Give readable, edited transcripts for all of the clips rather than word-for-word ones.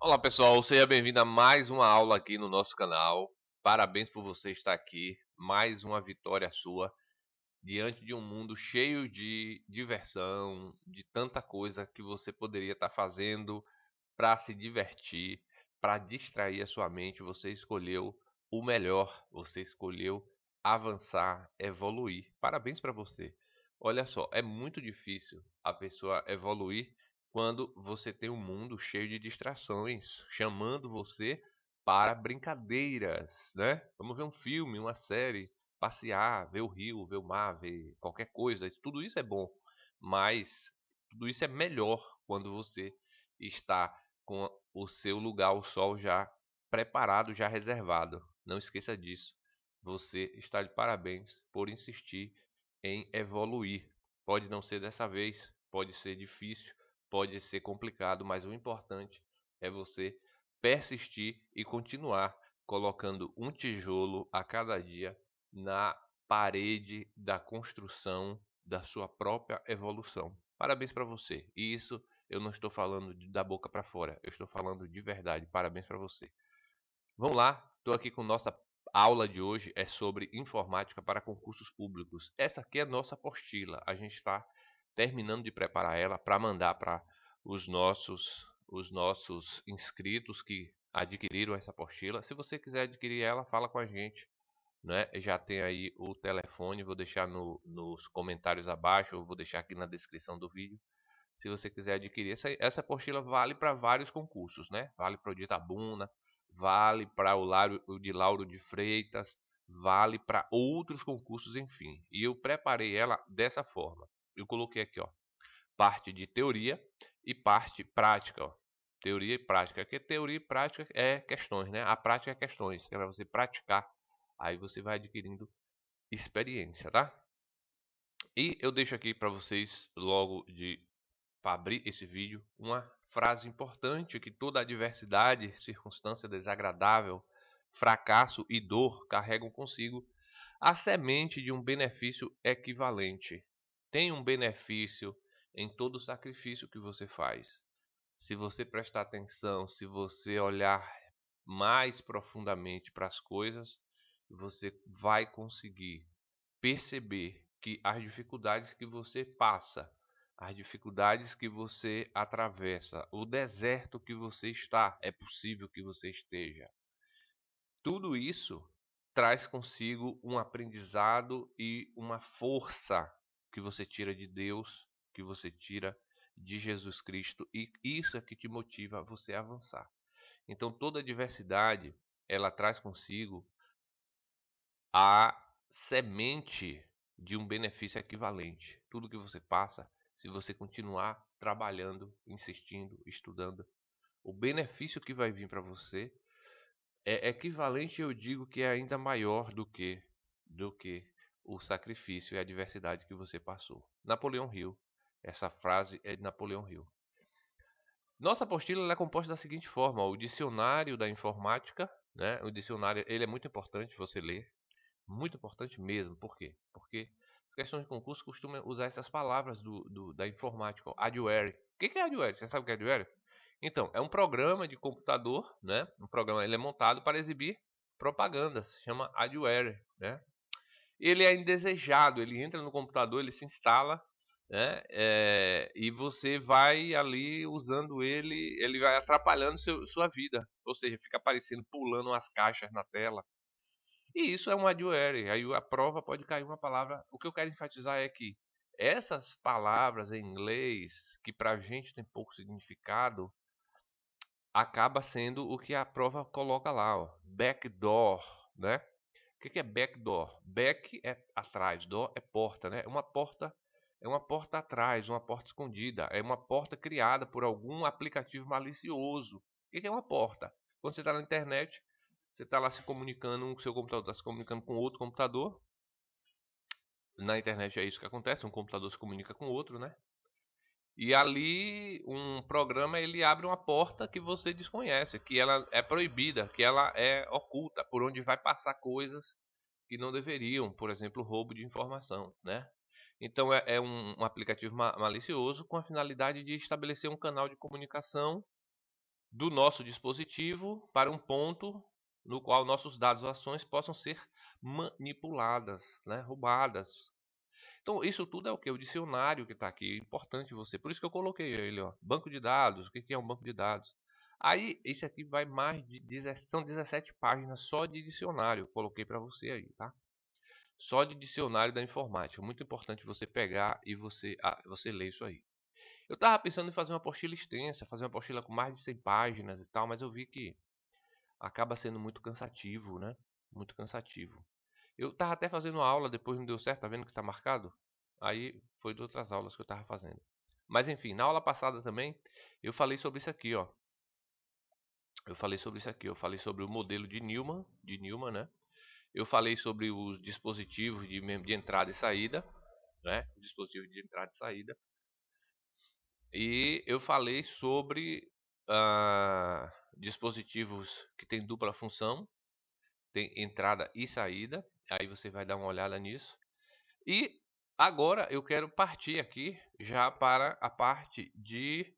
Olá pessoal, seja bem-vindo a mais uma aula aqui no nosso canal. Parabéns por você estar aqui. Mais uma vitória sua diante de um mundo cheio de diversão, de tanta coisa que você poderia estar fazendo para se divertir, para distrair a sua mente. Você escolheu o melhor, você escolheu avançar, evoluir. Parabéns para você. Olha só, é muito difícil a pessoa evoluir quando você tem um mundo cheio de distrações, chamando você para brincadeiras, né? Vamos ver um filme, uma série, passear, ver o rio, ver o mar, ver qualquer coisa. Tudo isso é bom, mas tudo isso é melhor quando você está com o seu lugar ao sol já preparado, já reservado. Não esqueça disso. Você está de parabéns por insistir em evoluir. Pode não ser dessa vez, pode ser difícil, pode ser complicado, mas o importante é você persistir e continuar colocando um tijolo a cada dia na parede da construção da sua própria evolução. Parabéns para você. E isso eu não estou falando da boca para fora, eu estou falando de verdade. Parabéns para você. Vamos lá, estou aqui com nossa aula de hoje, é sobre informática para concursos públicos. Essa aqui é a nossa apostila, a gente está terminando de preparar ela para mandar para os nossos inscritos que adquiriram essa apostila. Se você quiser adquirir ela, fala com a gente, né? Já tem aí o telefone, vou deixar nos comentários abaixo, ou vou deixar aqui na descrição do vídeo. Se você quiser adquirir, essa apostila vale para vários concursos, né? Vale para o de Itabuna, vale para o de Lauro de Freitas, vale para outros concursos, enfim. E eu preparei ela dessa forma. Eu coloquei aqui, ó, parte de teoria e parte prática, ó. Teoria e prática, que teoria e prática é questões, né? A prática é questões, que é para você praticar. Aí você vai adquirindo experiência, tá? E eu deixo aqui para vocês logo de para abrir esse vídeo, uma frase importante que toda adversidade, circunstância desagradável, fracasso e dor carregam consigo a semente de um benefício equivalente. Tem um benefício em todo o sacrifício que você faz. Se você prestar atenção, se você olhar mais profundamente para as coisas, você vai conseguir perceber que as dificuldades que você passa, as dificuldades que você atravessa, o deserto que você está, é possível que você esteja. Tudo isso traz consigo um aprendizado e uma força que você tira de Deus, que você tira de Jesus Cristo, e isso é que te motiva a você avançar. Então toda adversidade, ela traz consigo a semente de um benefício equivalente. Tudo que você passa, se você continuar trabalhando, insistindo, estudando, o benefício que vai vir para você é equivalente, eu digo que é ainda maior do que o sacrifício e a adversidade que você passou. Napoleão Hill. Essa frase é de Napoleão Hill. Nossa apostila é composta da seguinte forma: o dicionário da informática, né? O dicionário ele é muito importante você ler. Muito importante mesmo. Por quê? Porque as questões de concurso costumam usar essas palavras da informática. Ó, adware. O que é adware? Você sabe o que é adware? Então, é um programa de computador, né? Um programa, ele é montado para exibir propagandas. Se chama adware, né? Ele é indesejado. Ele entra no computador, ele se instala, né? E você vai ali usando ele, ele vai atrapalhando sua vida. Ou seja, fica aparecendo, pulando umas caixas na tela. E isso é um adware. Aí a prova pode cair uma palavra. O que eu quero enfatizar é que essas palavras em inglês, que para a gente tem pouco significado, acaba sendo o que a prova coloca lá, ó. Backdoor, né? O que é backdoor? Back é atrás, door é porta, né? É uma porta atrás, uma porta escondida, é uma porta criada por algum aplicativo malicioso. O que é uma porta? Quando você está na internet, você está lá se comunicando, o seu computador está se comunicando com outro computador. Na internet é isso que acontece, um computador se comunica com outro, né? E ali um programa ele abre uma porta que você desconhece, que ela é proibida, que ela é oculta, por onde vai passar coisas que não deveriam, por exemplo, roubo de informação, né? Então é um aplicativo malicioso com a finalidade de estabelecer um canal de comunicação do nosso dispositivo para um ponto no qual nossos dados ou ações possam ser manipuladas, né, roubadas. Então, isso tudo é o que? O dicionário que está aqui. É importante você. Por isso que eu coloquei ele, ó. Banco de dados. O que é um banco de dados? Aí, esse aqui vai mais de 17, são 17 páginas só de dicionário. Coloquei para você aí, tá? Só de dicionário da informática. Muito importante você pegar e você ler isso aí. Eu tava pensando em fazer uma apostila extensa, fazer uma apostila com mais de 100 páginas e tal, mas eu vi que acaba sendo muito cansativo, né? Muito cansativo. Eu tava até fazendo aula, depois não deu certo, tá vendo que tá marcado? Aí foi de outras aulas que eu tava fazendo. Mas enfim, na aula passada também, eu falei sobre isso aqui, ó. Eu falei sobre isso aqui, eu falei sobre o modelo de Newman, né? Eu falei sobre os dispositivos de entrada e saída, né? Dispositivo de entrada e saída. E eu falei sobre dispositivos que tem dupla função, tem entrada e saída. Aí você vai dar uma olhada nisso. E agora eu quero partir aqui já para a parte de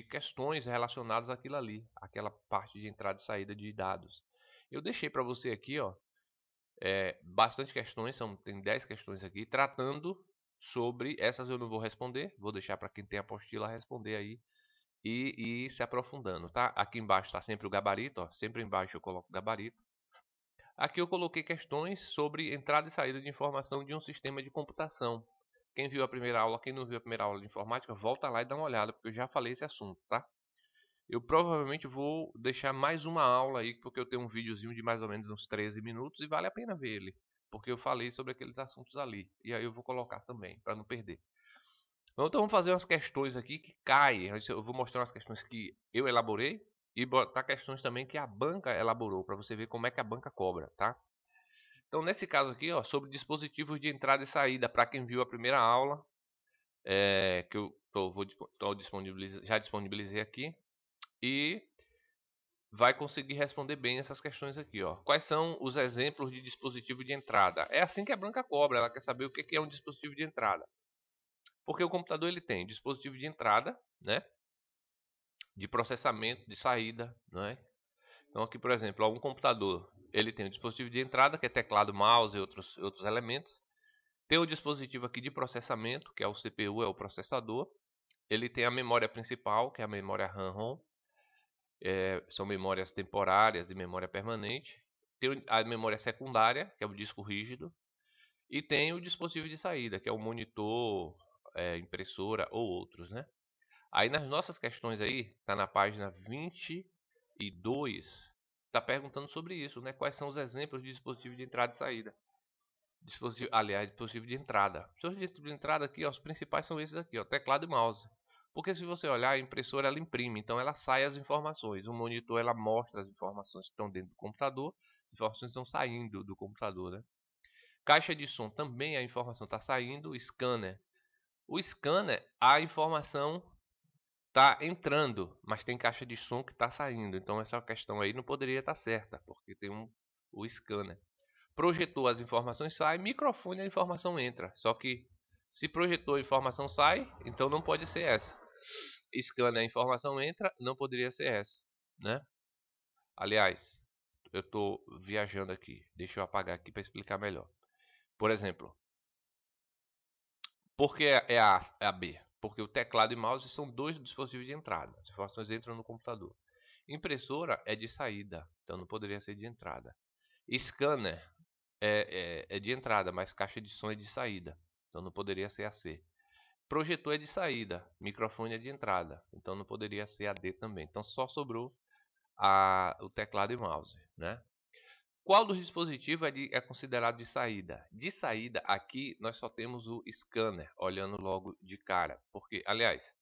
questões relacionadas àquilo ali, aquela parte de entrada e saída de dados. Eu deixei para você aqui, ó, bastante questões, tem 10 questões aqui, tratando sobre essas eu não vou responder, vou deixar para quem tem apostila responder aí e se aprofundando, tá? Aqui embaixo está sempre o gabarito, ó, sempre embaixo eu coloco o gabarito. Aqui eu coloquei questões sobre entrada e saída de informação de um sistema de computação. Quem viu a primeira aula, quem não viu a primeira aula de informática, volta lá e dá uma olhada, porque eu já falei esse assunto, tá? Eu provavelmente vou deixar mais uma aula aí, porque eu tenho um videozinho de mais ou menos uns 13 minutos e vale a pena ver ele, porque eu falei sobre aqueles assuntos ali. E aí eu vou colocar também, para não perder. Então vamos fazer umas questões aqui que caem. Eu vou mostrar umas questões que eu elaborei e botar questões também que a banca elaborou, para você ver como é que a banca cobra, tá? Então, nesse caso aqui, ó, sobre dispositivos de entrada e saída, para quem viu a primeira aula, que eu já disponibilizei aqui, e vai conseguir responder bem essas questões aqui, ó. Quais são os exemplos de dispositivo de entrada? É assim que a banca cobra, ela quer saber o que é um dispositivo de entrada. Porque o computador ele tem dispositivo de entrada, né? De processamento, de saída, né? Então aqui, por exemplo, um computador, ele tem um dispositivo de entrada, que é teclado, mouse e outros elementos. Tem o dispositivo aqui de processamento, que é o CPU, é o processador. Ele tem a memória principal, que é a memória RAM-ROM. São memórias temporárias e memória permanente. Tem a memória secundária, que é o disco rígido. E tem o dispositivo de saída, que é o monitor, impressora ou outros, né? Aí nas nossas questões aí, tá na página 22, está perguntando sobre isso, né? Quais são os exemplos de dispositivo de entrada e saída. Dispositivo de entrada. Dispositivo de entrada aqui, ó, os principais são esses aqui, ó, teclado e mouse. Porque se você olhar, a impressora ela imprime, então ela sai as informações. O monitor ela mostra as informações que estão dentro do computador, as informações estão saindo do computador, né? Caixa de som também a informação está saindo. Scanner. O scanner, a informação está entrando, mas tem caixa de som que está saindo. Então essa questão aí não poderia estar certa, porque tem o scanner. Projetou, as informações saem, microfone, a informação entra. Só que se projetou, a informação sai, então não pode ser essa. Scanner, a informação entra, não poderia ser essa, né? Aliás, eu estou viajando aqui. Deixa eu apagar aqui para explicar melhor. Por exemplo, por que é a B? Porque o teclado e mouse são dois dispositivos de entrada. As informações entram no computador. Impressora é de saída, então não poderia ser de entrada. Scanner é de entrada, mas caixa de som é de saída, então não poderia ser a C. Projetor é de saída, microfone é de entrada, então não poderia ser a D também. Então só sobrou o teclado e mouse, né? Qual dos dispositivos é considerado de saída? De saída, aqui nós só temos o scanner, olhando logo de cara. Porque, aliás,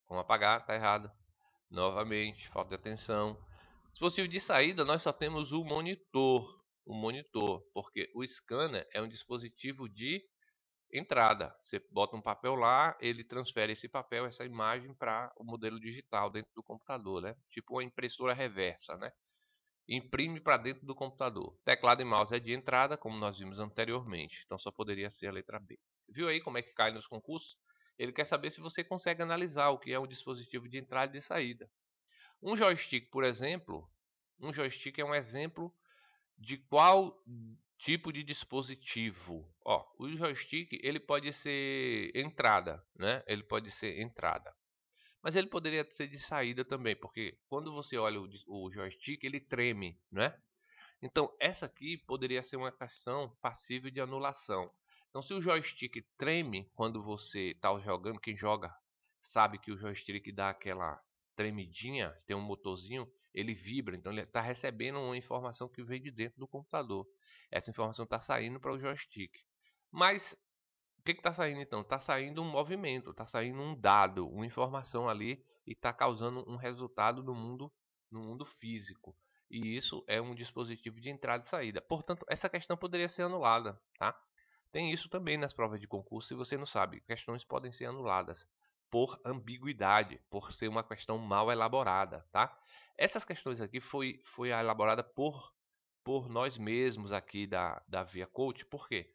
vamos apagar, tá errado. Novamente, falta de atenção. Dispositivo de saída, nós só temos o monitor. O monitor, porque o scanner é um dispositivo de entrada. Você bota um papel lá, ele transfere esse papel, essa imagem para o modelo digital dentro do computador, né? Tipo uma impressora reversa, né? Imprime para dentro do computador. Teclado e mouse é de entrada, como nós vimos anteriormente. Então só poderia ser a letra B. Viu aí como é que cai nos concursos? Ele quer saber se você consegue analisar o que é um dispositivo de entrada e de saída. Um joystick, por exemplo, um joystick é um exemplo de qual tipo de dispositivo. Ó, o joystick ele pode ser entrada, né? Ele pode ser entrada. Mas ele poderia ser de saída também, porque quando você olha o joystick, ele treme, né? Então, essa aqui poderia ser uma questão passível de anulação. Então, se o joystick treme quando você está jogando, quem joga sabe que o joystick dá aquela tremidinha, tem um motorzinho, ele vibra, então ele está recebendo uma informação que vem de dentro do computador. Essa informação está saindo para o joystick. Mas o que está saindo então? Está saindo um movimento, está saindo um dado, uma informação ali e está causando um resultado no mundo físico. E isso é um dispositivo de entrada e saída. Portanto, essa questão poderia ser anulada, tá? Tem isso também nas provas de concurso, se você não sabe. Questões podem ser anuladas por ambiguidade, por ser uma questão mal elaborada, tá? Essas questões aqui foi elaborada por nós mesmos aqui da Via Coach. Por quê?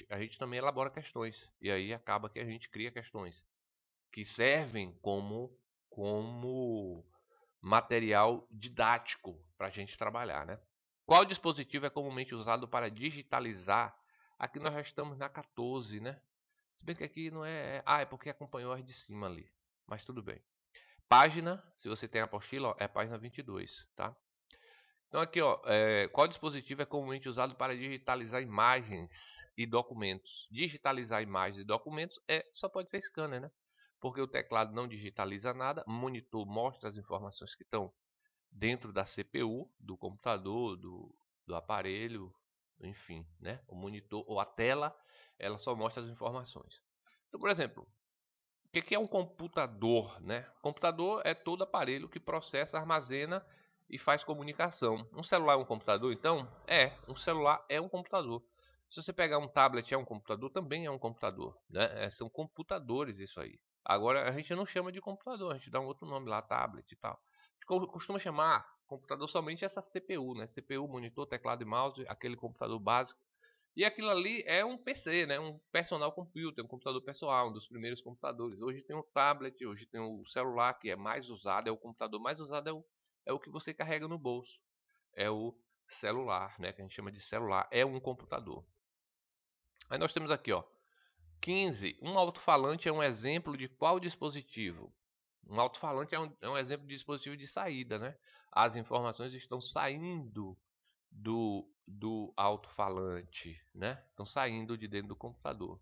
A gente também elabora questões. E aí acaba que a gente cria questões que servem como material didático para a gente trabalhar, né? Qual dispositivo é comumente usado para digitalizar? Aqui nós já estamos na 14, né? Se bem que aqui não é... Ah, é porque acompanhou as de cima ali. Mas tudo bem. Página, se você tem a apostila, ó, é a página 22, tá? Então aqui, ó, qual dispositivo é comumente usado para digitalizar imagens e documentos? Digitalizar imagens e documentos só pode ser scanner, né? Porque o teclado não digitaliza nada, o monitor mostra as informações que estão dentro da CPU, do computador, do aparelho, enfim, né? O monitor ou a tela, ela só mostra as informações. Então, por exemplo, o que é um computador, né? Computador é todo aparelho que processa, armazena e faz comunicação. Um celular é um computador, então? Um celular é um computador. Se você pegar um tablet é um computador, também é um computador, né? São computadores isso aí. Agora a gente não chama de computador, a gente dá um outro nome lá, tablet e tal. A gente costuma chamar computador somente essa CPU, né? CPU, monitor, teclado e mouse, aquele computador básico. E aquilo ali é um PC, né? Um personal computer, um computador pessoal, um dos primeiros computadores. Hoje tem o tablet, hoje tem o celular, que é mais usado, é o computador mais usado, é o que você carrega no bolso. É o celular, né? Que a gente chama de celular. É um computador. Aí nós temos aqui, ó. 15. Um alto-falante é um exemplo de qual dispositivo? Um alto-falante é um exemplo de dispositivo de saída, né? As informações estão saindo do alto-falante, né? Estão saindo de dentro do computador.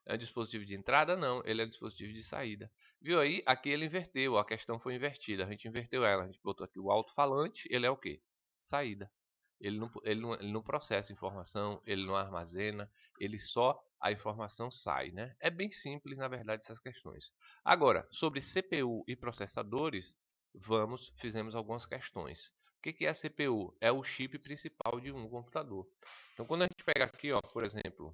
É um dispositivo de entrada? Não, ele é um dispositivo de saída. Viu aí? Aqui ele inverteu, a questão foi invertida. A gente inverteu ela, a gente botou aqui o alto-falante, ele é o quê? Saída. Ele não processa informação, ele não armazena, ele só a informação sai, né? É bem simples, na verdade, essas questões. Agora, sobre CPU e processadores, fizemos algumas questões. O que é a CPU? É o chip principal de um computador. Então, quando a gente pega aqui, ó, por exemplo,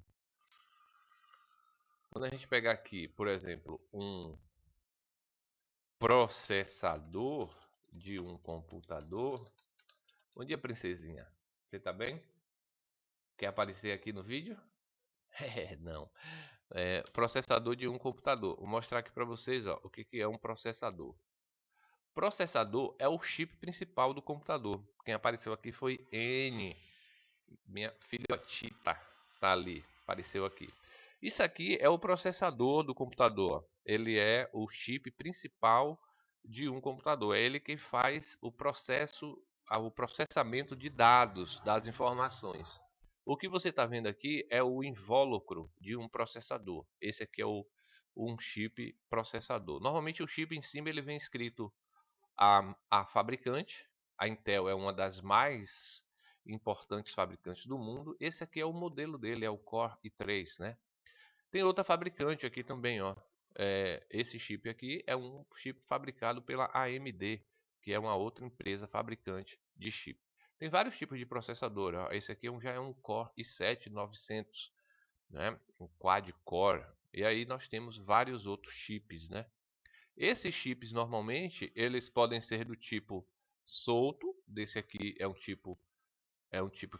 um processador de um computador. Bom dia, princesinha. Você tá bem? Quer aparecer aqui no vídeo? Não. Processador de um computador. Vou mostrar aqui para vocês, ó, o que é um processador. Processador é o chip principal do computador. Quem apareceu aqui foi N. Minha filhotita tá ali, apareceu aqui. Isso aqui é o processador do computador. Ele é o chip principal de um computador. É ele que faz o processamento de dados, das informações. O que você está vendo aqui é o invólucro de um processador. Esse aqui é um chip processador. Normalmente o chip em cima ele vem escrito a fabricante. A Intel é uma das mais importantes fabricantes do mundo. Esse aqui é o modelo dele, é o Core i3, né? Tem outra fabricante aqui também, ó. Esse chip aqui é um chip fabricado pela AMD, que é uma outra empresa fabricante de chip. Tem vários tipos de processador, ó. Esse aqui já é um Core i7-900, né? Um quad-core. E aí nós temos vários outros chips, né? Esses chips normalmente eles podem ser do tipo solto. Desse aqui é um tipo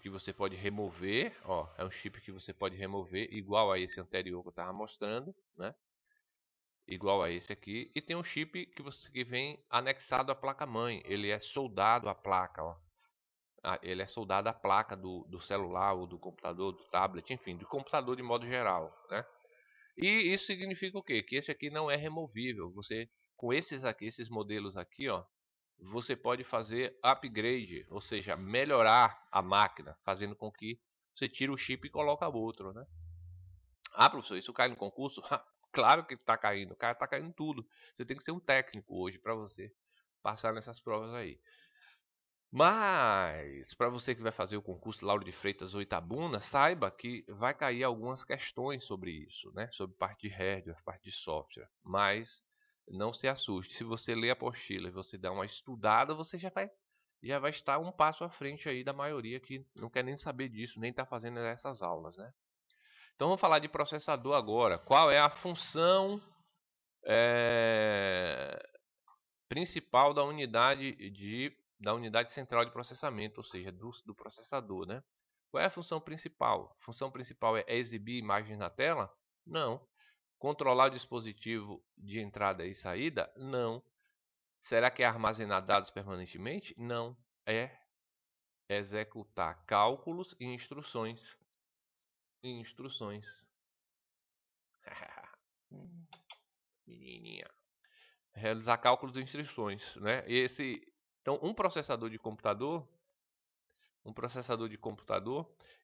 que você pode remover, ó, é um chip que você pode remover igual a esse anterior que eu estava mostrando, né? igual a esse aqui, e tem um chip que vem anexado à placa-mãe. Ele é soldado à placa, ó. Ele é soldado à placa do celular, ou do computador, do tablet, enfim, do computador de modo geral, né? E isso significa o quê? Que esse aqui não é removível. Você, com esses aqui, esses modelos aqui, ó, você pode fazer upgrade, ou seja, melhorar a máquina, fazendo com que você tire o chip e coloque outro, né? Ah, professor, isso cai no concurso? Claro que está caindo, cara, está caindo tudo. Você tem que ser um técnico hoje para você passar nessas provas aí. Mas, para você que vai fazer o concurso Lauro de Freitas ou Itabuna, saiba que vai cair algumas questões sobre isso, né? Sobre parte de hardware, parte de software. Mas não se assuste, se você ler a apostila e você dar uma estudada, você já vai estar um passo à frente aí da maioria que não quer nem saber disso, nem está fazendo essas aulas, né? Então vamos falar de processador agora. Qual é a função principal da unidade central de processamento, ou seja, do processador, né? Qual é a função principal? A função principal é exibir imagens na tela? Não. Controlar o dispositivo de entrada e saída? Não. Será que é armazenar dados permanentemente? Não. É executar cálculos e instruções. Menininha. Realizar cálculos e instruções, né? Então, um processador de computador,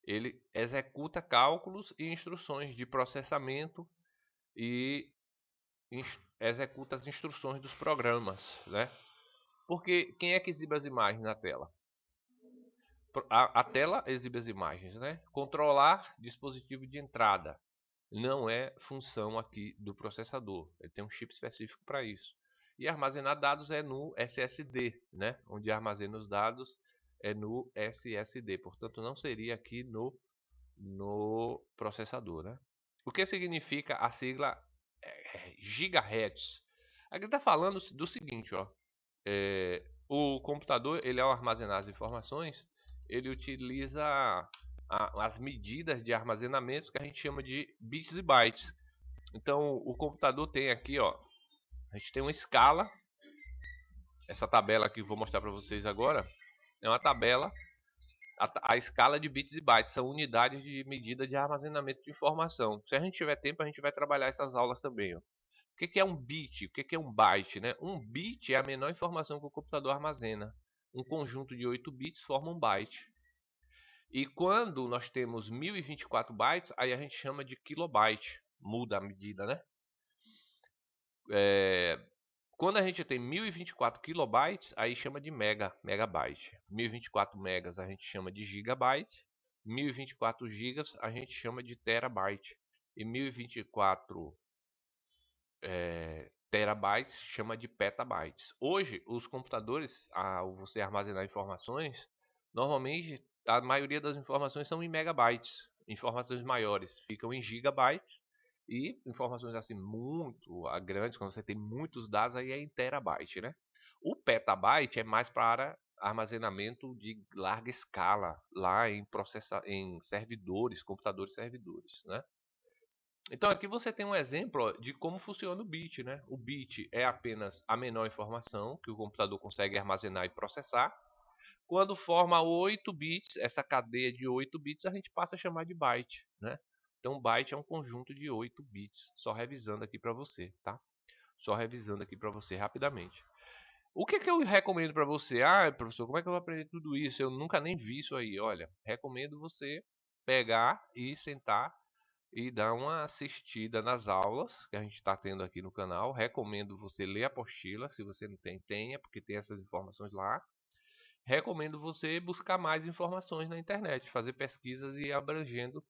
ele executa cálculos e instruções de processamento e executa as instruções dos programas, né? Porque quem é que exibe as imagens na tela? A tela exibe as imagens, né? Controlar dispositivo de entrada não é função aqui do processador. Ele tem um chip específico para isso. E armazenar dados é no SSD, né? Onde armazena os dados é no SSD. Portanto, não seria aqui no processador, né? O que significa a sigla gigahertz? Aqui está falando do seguinte, ó. O computador, ele ao armazenar as informações, ele utiliza as medidas de armazenamento que a gente chama de bits e bytes. Então, o computador tem aqui, ó, a gente tem uma escala. Essa tabela que eu vou mostrar para vocês agora é uma tabela, a escala de bits e bytes, são unidades de medida de armazenamento de informação. Se a gente tiver tempo, a gente vai trabalhar essas aulas também, ó. O que é um bit? O que é um byte, né? Um bit é a menor informação que o computador armazena. Um conjunto de 8 bits forma um byte. E quando nós temos 1024 bytes, aí a gente chama de kilobyte. Muda a medida, né? Quando a gente tem 1024 kilobytes, aí chama de megabyte. 1024 megas a gente chama de gigabyte. 1024 gigas a gente chama de terabyte. E 1024 terabytes chama de petabytes. Hoje, os computadores, ao você armazenar informações, normalmente a maioria das informações são em megabytes. Informações maiores ficam em gigabytes e informações assim muito grandes, quando você tem muitos dados, aí é em terabyte, né? O petabyte é mais para armazenamento de larga escala, lá em servidores, computadores servidores, né? Então aqui você tem um exemplo de como funciona o bit, né? O bit é apenas a menor informação que o computador consegue armazenar e processar. Quando forma 8 bits, essa cadeia de 8 bits a gente passa a chamar de byte, né? Então byte é um conjunto de 8 bits. Só revisando aqui para você, tá? Só revisando aqui para você rapidamente. O que eu recomendo para você? Ah, professor, como é que eu vou aprender tudo isso? Eu nunca nem vi isso aí. Olha, recomendo você pegar e sentar e dar uma assistida nas aulas que a gente está tendo aqui no canal. Recomendo você ler a apostila, se você não tem, tenha, porque tem essas informações lá. Recomendo você buscar mais informações na internet, fazer pesquisas e ir abrangendo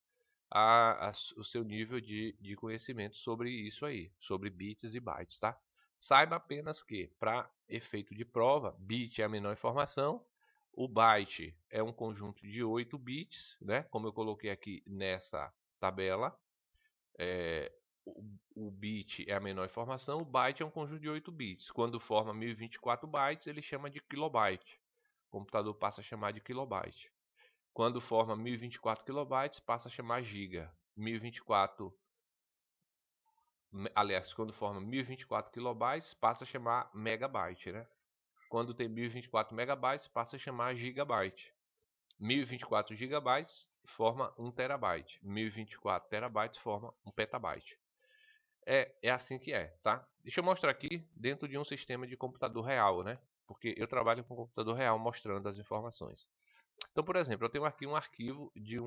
o seu nível de conhecimento sobre isso aí, sobre bits e bytes, tá? Saiba apenas que, para efeito de prova, bit é a menor informação, o byte é um conjunto de 8 bits, né? Como eu coloquei aqui nessa tabela. O bit é a menor informação, o byte é um conjunto de 8 bits. Quando forma 1024 bytes, ele chama de kilobyte. O computador passa a chamar de kilobyte. Quando forma 1024 kilobytes, passa a chamar giga. 1024 aliás, quando forma 1024 kilobytes, passa a chamar megabyte, né? Quando tem 1024 megabytes, passa a chamar gigabyte. 1024 gigabytes forma 1 terabyte. 1024 terabytes forma 1 petabyte. É assim que é, tá? Deixa eu mostrar aqui dentro de um sistema de computador real, né? Porque eu trabalho com computador real mostrando as informações. Então, por exemplo, eu tenho aqui um arquivo de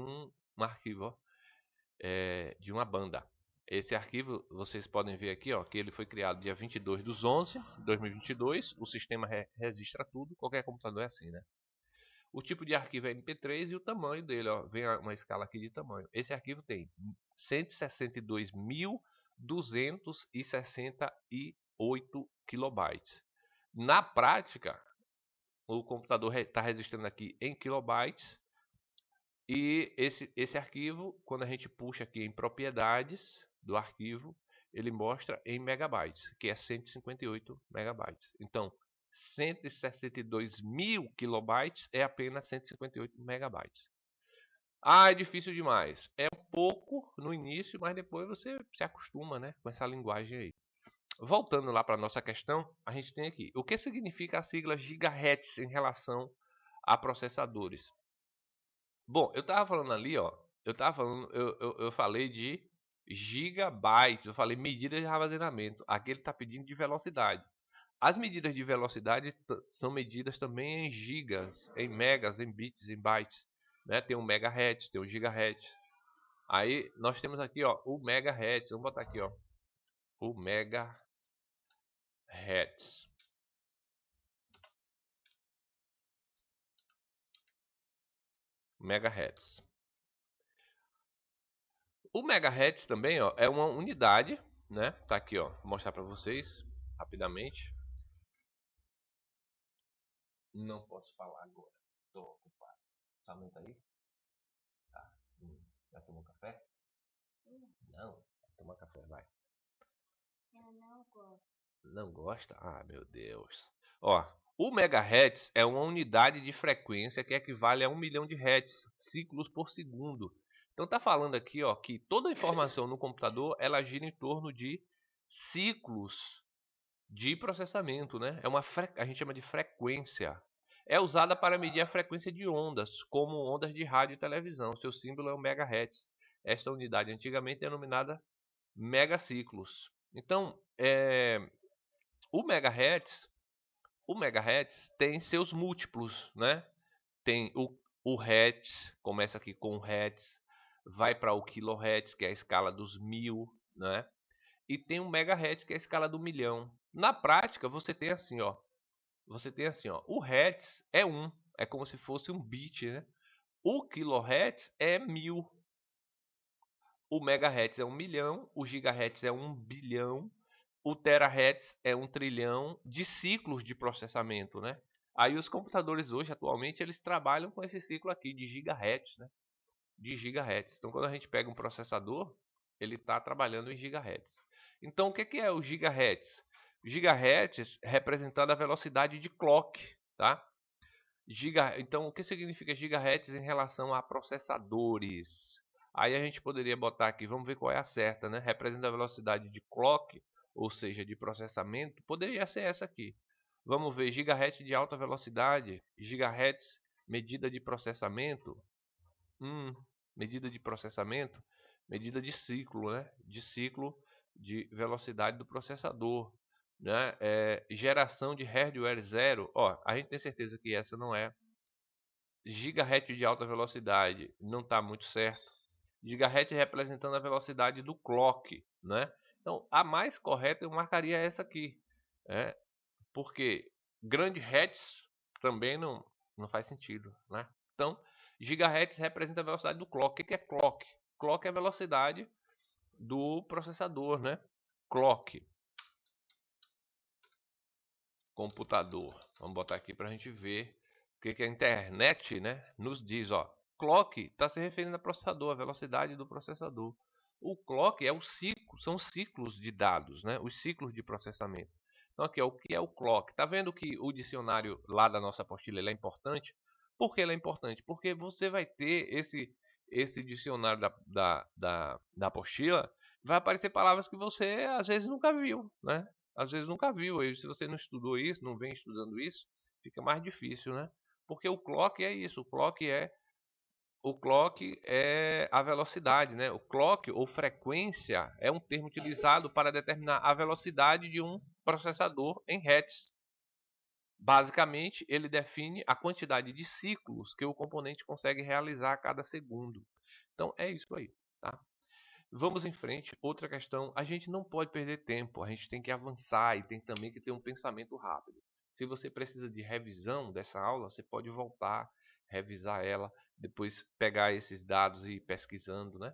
de uma banda. Esse arquivo, vocês podem ver aqui, ó, que ele foi criado dia 22/11/2022. O sistema registra tudo, qualquer computador é assim, né? O tipo de arquivo é MP3 e o tamanho dele, ó, vem uma escala aqui de tamanho. Esse arquivo tem 162.268 kilobytes. Na prática, o computador está registrando aqui em kilobytes. E esse arquivo, quando a gente puxa aqui em propriedades do arquivo, ele mostra em megabytes, que é 158 megabytes. Então, 162.000 kilobytes é apenas 158 megabytes. Ah, é difícil demais. É um pouco no início, mas depois você se acostuma, né, com essa linguagem aí. Voltando lá para a nossa questão, a gente tem aqui. O que significa a sigla gigahertz em relação a processadores? Bom, eu tava falando ali, ó. Eu falei de gigabytes, eu falei medidas de armazenamento. Aqui ele está pedindo de velocidade. As medidas de velocidade são medidas também em gigas, em megas, em bits, em bytes. Né? Tem um megahertz, tem um gigahertz. Aí nós temos aqui, ó, o megahertz. Vamos botar aqui, ó, o megahertz. Megahertz. O megahertz também, ó, é uma unidade, né? Tá aqui, ó, vou mostrar para vocês rapidamente. Não posso falar agora. Tô ocupado. Aumenta aí. Tá. Já tomou café? Não. Toma café, vai. Eu não gosto. Não gosta? Ah, meu Deus. Ó, o megahertz é uma unidade de frequência que equivale a 1 milhão de hertz, ciclos por segundo. Então tá falando aqui, ó, que toda a informação no computador, ela gira em torno de ciclos de processamento, né? A gente chama de frequência. É usada para medir a frequência de ondas, como ondas de rádio e televisão. Seu símbolo é o megahertz. Esta unidade antigamente denominada megaciclos. Então, o megahertz tem seus múltiplos, né? Tem o hertz, começa aqui com o hertz, vai para o kilohertz, que é a escala dos 1000, né? E tem o megahertz, que é a escala do milhão. Na prática, você tem assim, ó. O hertz é 1, é como se fosse um bit, né? O kilohertz é 1000. O megahertz é 1 milhão, o gigahertz é 1 bilhão, o terahertz é 1 trilhão de ciclos de processamento, né? Aí os computadores hoje, atualmente, eles trabalham com esse ciclo aqui de gigahertz, né? De gigahertz. Então, quando a gente pega um processador, ele está trabalhando em gigahertz. Então, o que é o gigahertz? Gigahertz representando a velocidade de clock, tá? Então, o que significa gigahertz em relação a processadores? Aí a gente poderia botar aqui, vamos ver qual é a certa, né? Representa a velocidade de clock, ou seja, de processamento. Poderia ser essa aqui. Vamos ver, gigahertz de alta velocidade, gigahertz medida de processamento. Medida de processamento, medida de ciclo, né? De ciclo de velocidade do processador, né? Geração de hardware zero. Ó, a gente tem certeza que essa não é. Gigahertz de alta velocidade não está muito certo. Gigahertz representando a velocidade do clock, né? Então, a mais correta eu marcaria essa aqui, né? Porque grande hertz também não faz sentido, né? Então, gigahertz representa a velocidade do clock. O que é clock? Clock é a velocidade do processador, né? Clock. Computador. Vamos botar aqui para a gente ver o que a internet, né, nos diz. Ó, clock está se referindo ao processador, a velocidade do processador. O clock é o ciclo, são ciclos de dados, né? Os ciclos de processamento. Então aqui, ó, o que é o clock? Tá vendo que o dicionário lá da nossa apostila ele é importante? Por que ele é importante? Porque você vai ter esse dicionário da apostila, vai aparecer palavras que você às vezes nunca viu, né? Às vezes nunca viu. E se você não estudou isso, não vem estudando isso, fica mais difícil, né? Porque o clock é isso, o clock é a velocidade, né? O clock ou frequência é um termo utilizado para determinar a velocidade de um processador em hertz. Basicamente, ele define a quantidade de ciclos que o componente consegue realizar a cada segundo. Então, é isso aí, tá? Vamos em frente. Outra questão, a gente não pode perder tempo, a gente tem que avançar e tem também que ter um pensamento rápido. Se você precisa de revisão dessa aula, você pode voltar, revisar ela, depois pegar esses dados e ir pesquisando, né?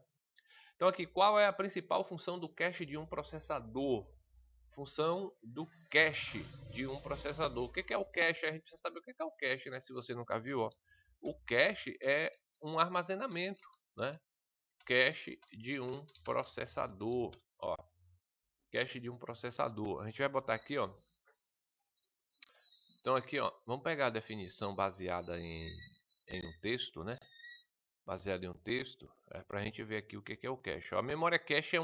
Então aqui, qual é a principal função do cache de um processador? Função do cache de um processador. O que é o cache? A gente precisa saber o que é o cache, né? Se você nunca viu, ó. O cache é um armazenamento, né? Cache de um processador, ó. Cache de um processador. A gente vai botar aqui, ó. Então aqui, ó, vamos pegar a definição baseada em um texto, né? Baseada em um texto, para a gente ver aqui o que é o cache. Ó, a memória cache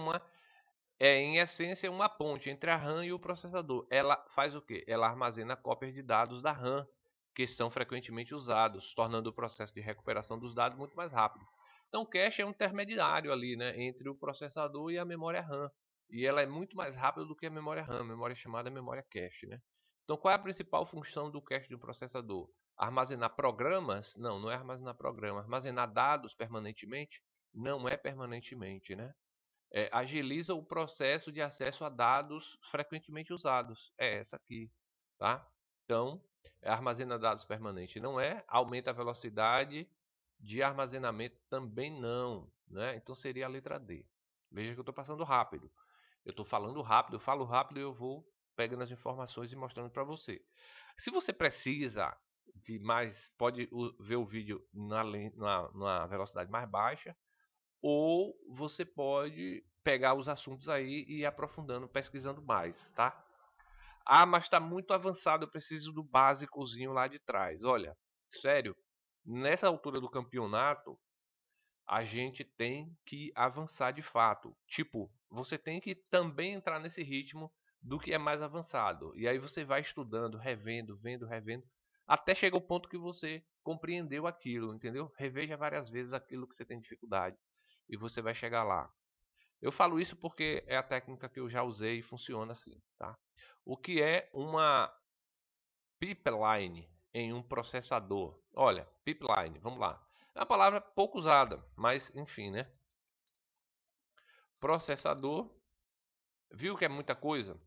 em essência uma ponte entre a RAM e o processador. Ela faz o quê? Ela armazena cópias de dados da RAM que são frequentemente usados, tornando o processo de recuperação dos dados muito mais rápido. Então o cache é um intermediário ali, né, entre o processador e a memória RAM. E ela é muito mais rápida do que a memória RAM, a memória chamada memória cache, né? Então qual é a principal função do cache de um processador? Armazenar programas? Não, não é armazenar programas. Armazenar dados permanentemente? Não é permanentemente, né? Agiliza o processo de acesso a dados frequentemente usados. É essa aqui, tá? Então, armazena dados permanente não é, aumenta a velocidade de armazenamento também não, né? Então seria a letra D. Veja que eu estou passando rápido. Eu estou falando rápido, eu falo rápido e eu vou pegando as informações e mostrando para você. Se você precisa de mais, pode ver o vídeo numa velocidade mais baixa, ou você pode pegar os assuntos aí e ir aprofundando, pesquisando mais, tá? Ah, mas está muito avançado, eu preciso do básicozinho lá de trás. Olha, sério, nessa altura do campeonato, a gente tem que avançar de fato. Tipo, você tem que também entrar nesse ritmo do que é mais avançado. E aí você vai estudando, revendo, vendo, revendo, até chegar o ponto que você compreendeu aquilo, entendeu? Reveja várias vezes aquilo que você tem dificuldade e você vai chegar lá. Eu falo isso porque é a técnica que eu já usei e funciona assim, tá? O que é uma pipeline em um processador? Olha, pipeline, vamos lá. É uma palavra pouco usada, mas enfim, né? Processador, viu que é muita coisa?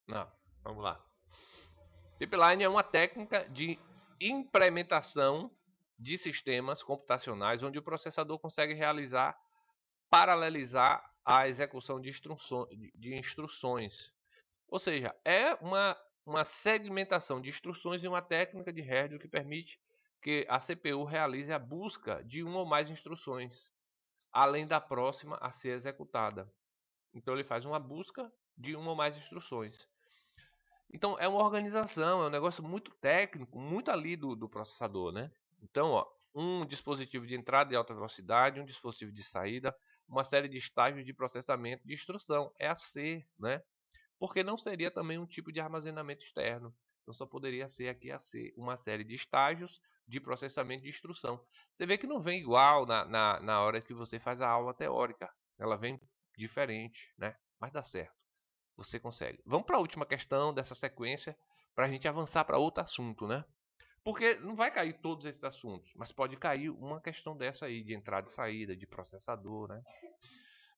Não, vamos lá. Pipeline é uma técnica de implementação de sistemas computacionais onde o processador consegue paralelizar a execução de instruções. Ou seja, é uma segmentação de instruções e uma técnica de hardware que permite que a CPU realize a busca de uma ou mais instruções, além da próxima a ser executada. Então ele faz uma busca de uma ou mais instruções. Então é uma organização, é um negócio muito técnico, muito ali do processador, né? Então, ó, um dispositivo de entrada de alta velocidade, um dispositivo de saída, uma série de estágios de processamento de instrução, é a C, né? Porque não seria também um tipo de armazenamento externo. Então só poderia ser aqui a C, uma série de estágios de processamento de instrução. Você vê que não vem igual na hora que você faz a aula teórica. Ela vem diferente, né? Mas dá certo. Você consegue. Vamos para a última questão dessa sequência para a gente avançar para outro assunto, né? Porque não vai cair todos esses assuntos, mas pode cair uma questão dessa aí, de entrada e saída, de processador, né?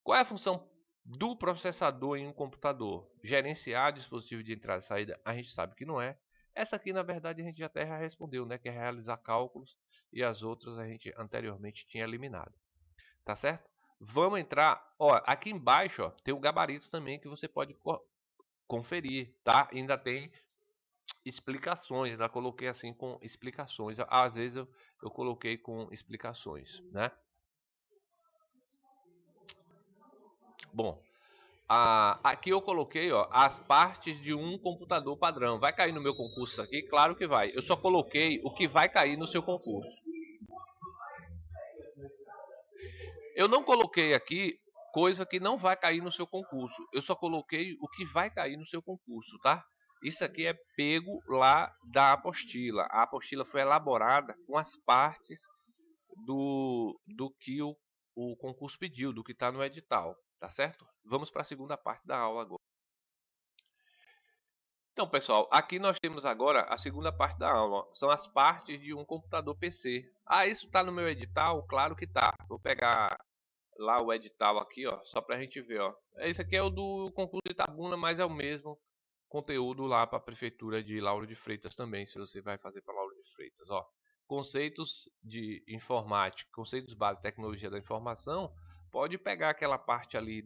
Qual é a função do processador em um computador? Gerenciar dispositivo de entrada e saída? A gente sabe que não é. Essa aqui, na verdade, a gente até já respondeu, né? Que é realizar cálculos, e as outras a gente anteriormente tinha eliminado. Tá certo? Vamos entrar. Ó, aqui embaixo, ó, tem o gabarito também que você pode conferir, tá? Ainda tem explicações, ainda coloquei assim com explicações. Às vezes eu coloquei com explicações, né? Bom, aqui eu coloquei, ó, as partes de um computador padrão. Vai cair no meu concurso aqui? Claro que vai. Eu só coloquei o que vai cair no seu concurso. Eu não coloquei aqui coisa que não vai cair no seu concurso. Eu só coloquei o que vai cair no seu concurso, tá? Isso aqui é pego lá da apostila. A apostila foi elaborada com as partes do que o concurso pediu, do que está no edital, tá certo? Vamos para a segunda parte da aula agora. Então, pessoal, aqui nós temos agora a segunda parte da aula. São as partes de um computador PC. Ah, isso está no meu edital? Claro que tá. Vou pegar lá o edital aqui, ó, só para a gente ver, ó. Esse aqui é o do concurso de Itabuna, mas é o mesmo conteúdo lá para a prefeitura de Lauro de Freitas também, se você vai fazer para Lauro de Freitas, ó. Conceitos de informática, conceitos básicos de tecnologia da informação, pode pegar aquela parte ali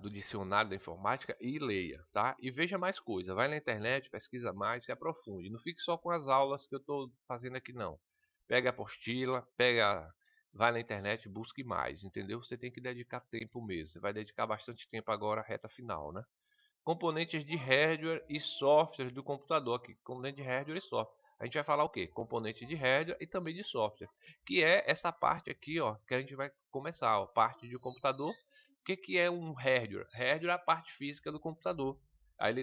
do dicionário da informática e leia, tá? E veja mais coisa, vai na internet, pesquisa mais, se aprofunde. Não fique só com as aulas que eu estou fazendo aqui não. Pega a apostila, vai na internet, busque mais, entendeu? Você tem que dedicar tempo mesmo. Você vai dedicar bastante tempo agora, reta final, né? Componentes de hardware e software do computador aqui, componente de hardware e software. A gente vai falar o quê? Componente de hardware e também de software, que é essa parte aqui, ó, que a gente vai começar, ó, parte de computador. O que é um hardware? Hardware é a parte física do computador. Aí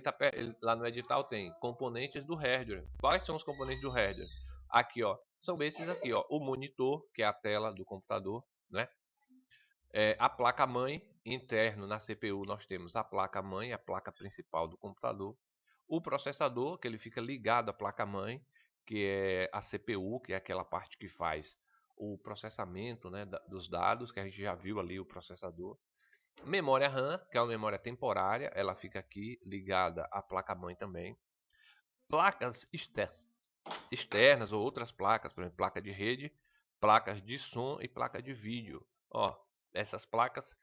lá no edital tem componentes do hardware. Quais são os componentes do hardware? Aqui, ó, são esses aqui, ó, o monitor, que é a tela do computador, né? A placa-mãe interno na CPU nós temos a placa-mãe, a placa principal do computador. O processador, que ele fica ligado à placa-mãe, que é a CPU, que é aquela parte que faz o processamento, né, dos dados, que a gente já viu ali o processador. Memória RAM, que é uma memória temporária, ela fica aqui ligada à placa-mãe também. Placas externas ou outras placas, por exemplo, placa de rede, placas de som e placa de vídeo. Ó, essas placas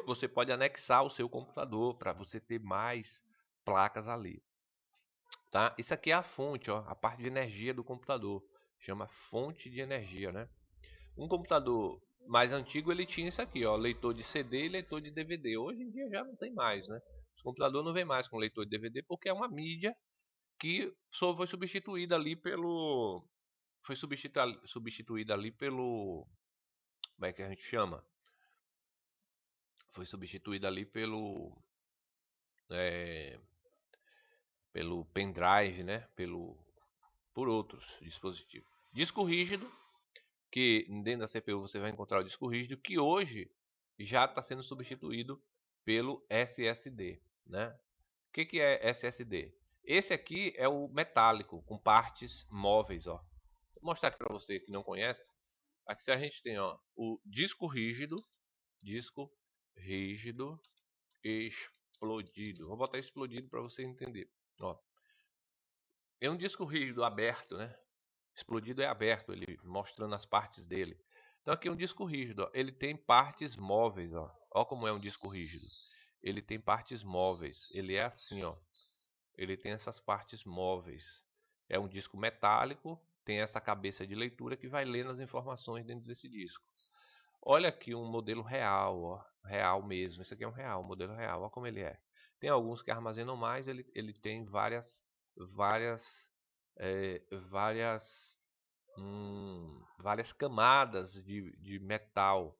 você pode anexar ao seu computador para você ter mais placas ali, tá? Isso aqui é a fonte, ó, a parte de energia do computador, chama fonte de energia, né? Um computador mais antigo ele tinha isso aqui, ó, leitor de CD e leitor de DVD. Hoje em dia já não tem mais, né? Os computadores não vem mais com leitor de DVD porque é uma mídia que só foi substituída ali pelo substituída ali pelo, como é que a gente chama? Foi substituída ali é, pelo pendrive, né? Por outros dispositivos. Disco rígido, que dentro da CPU você vai encontrar o disco rígido, que hoje já está sendo substituído pelo SSD, né? O que é SSD? Esse aqui é o metálico, com partes móveis, ó. Vou mostrar aqui para você que não conhece. Aqui a gente tem, ó, o disco rígido explodido. Vou botar explodido para você entender. Ó, é um disco rígido aberto, né? Explodido é aberto, ele mostrando as partes dele. Então aqui é um disco rígido, ó. Ele tem partes móveis, ó. Ó como é um disco rígido. Ele tem partes móveis. Ele é assim, ó. Ele tem essas partes móveis. É um disco metálico, tem essa cabeça de leitura que vai lendo as informações dentro desse disco. Olha aqui um modelo real, ó. Real mesmo. Esse aqui é um real, um modelo real. Olha como ele é. Tem alguns que armazenam mais, ele tem várias, é, várias, várias camadas de metal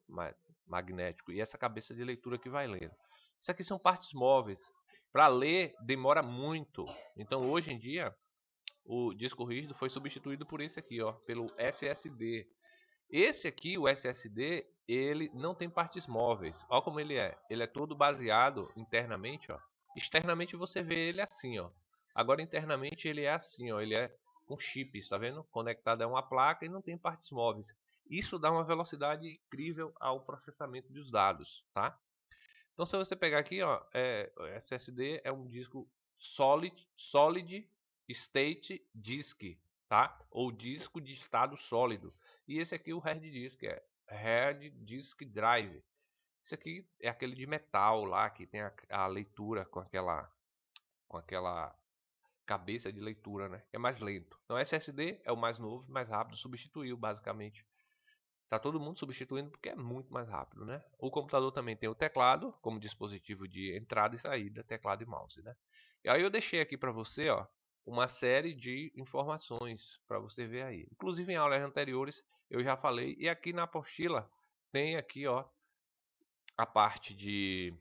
magnético. E essa cabeça de leitura que vai lendo. Isso aqui são partes móveis. Para ler demora muito. Então hoje em dia o disco rígido foi substituído por esse aqui, ó, pelo SSD. Esse aqui, o SSD, ele não tem partes móveis. Olha como ele é. Ele é todo baseado internamente, ó. Externamente você vê ele assim, ó. Agora internamente ele é assim, ó. Ele é com chips, tá vendo? Conectado a uma placa e não tem partes móveis. Isso dá uma velocidade incrível ao processamento dos dados, tá? Então se você pegar aqui, ó, o SSD é um disco solid state disk, tá? Ou disco de estado sólido. E esse aqui o hard disk é hard disk drive. Esse aqui é aquele de metal lá que tem a leitura com aquela cabeça de leitura, né? É mais lento. Então SSD é o mais novo, mais rápido, substituiu basicamente. Tá todo mundo substituindo porque é muito mais rápido, né? O computador também tem o teclado como dispositivo de entrada e saída, teclado e mouse, né? E aí eu deixei aqui para você, ó, uma série de informações para você ver aí. Inclusive em aulas anteriores eu já falei, e aqui na apostila tem aqui, ó, a parte de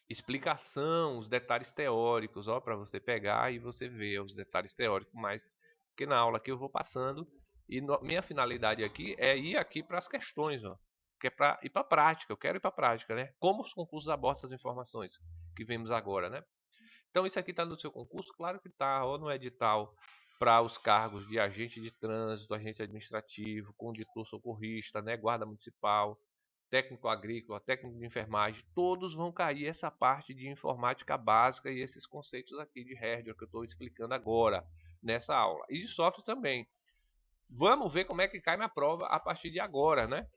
explicação, os detalhes teóricos, ó, para você pegar e você ver os detalhes teóricos, mais que na aula que eu vou passando. E minha finalidade aqui é ir aqui para as questões, ó, que é para ir para a prática. Eu quero ir para a prática, né? Como os concursos abordam essas informações que vemos agora, né? Então isso aqui está no seu concurso? Claro que está, ou no edital para os cargos de agente de trânsito, agente administrativo, condutor socorrista, né, guarda municipal, técnico agrícola, técnico de enfermagem, todos vão cair essa parte de informática básica e esses conceitos aqui de hardware que eu estou explicando agora nessa aula. E de software também. Vamos ver como é que cai na prova a partir de agora, né?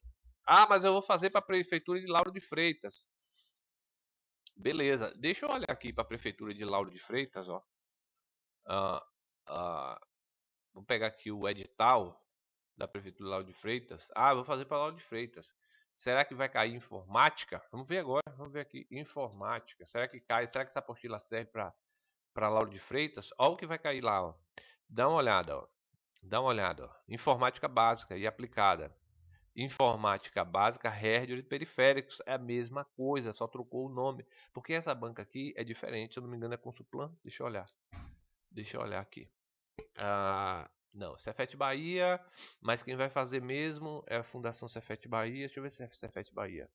Ah, mas eu vou fazer para a Prefeitura de Lauro de Freitas. Beleza, deixa eu olhar aqui para a Prefeitura de Lauro de Freitas, ó. Ah, vou pegar aqui o edital da Prefeitura de Lauro de Freitas. Ah, vou fazer para Lauro de Freitas. Será que vai cair informática? Vamos ver agora. Vamos ver aqui. Informática. Será que cai? Será que essa apostila serve para Lauro de Freitas? Olha o que vai cair lá. Ó. Dá uma olhada. Ó. Dá uma olhada. Ó. Informática básica e aplicada. Informática básica, hardware e periféricos. É a mesma coisa, só trocou o nome. Porque essa banca aqui é diferente. Se eu não me engano é Consulplan. Deixa eu olhar. Deixa eu olhar aqui. Não, Cefet Bahia, mas quem vai fazer mesmo é a Fundação Cefet Bahia. Deixa eu ver se é Cefet Bahia.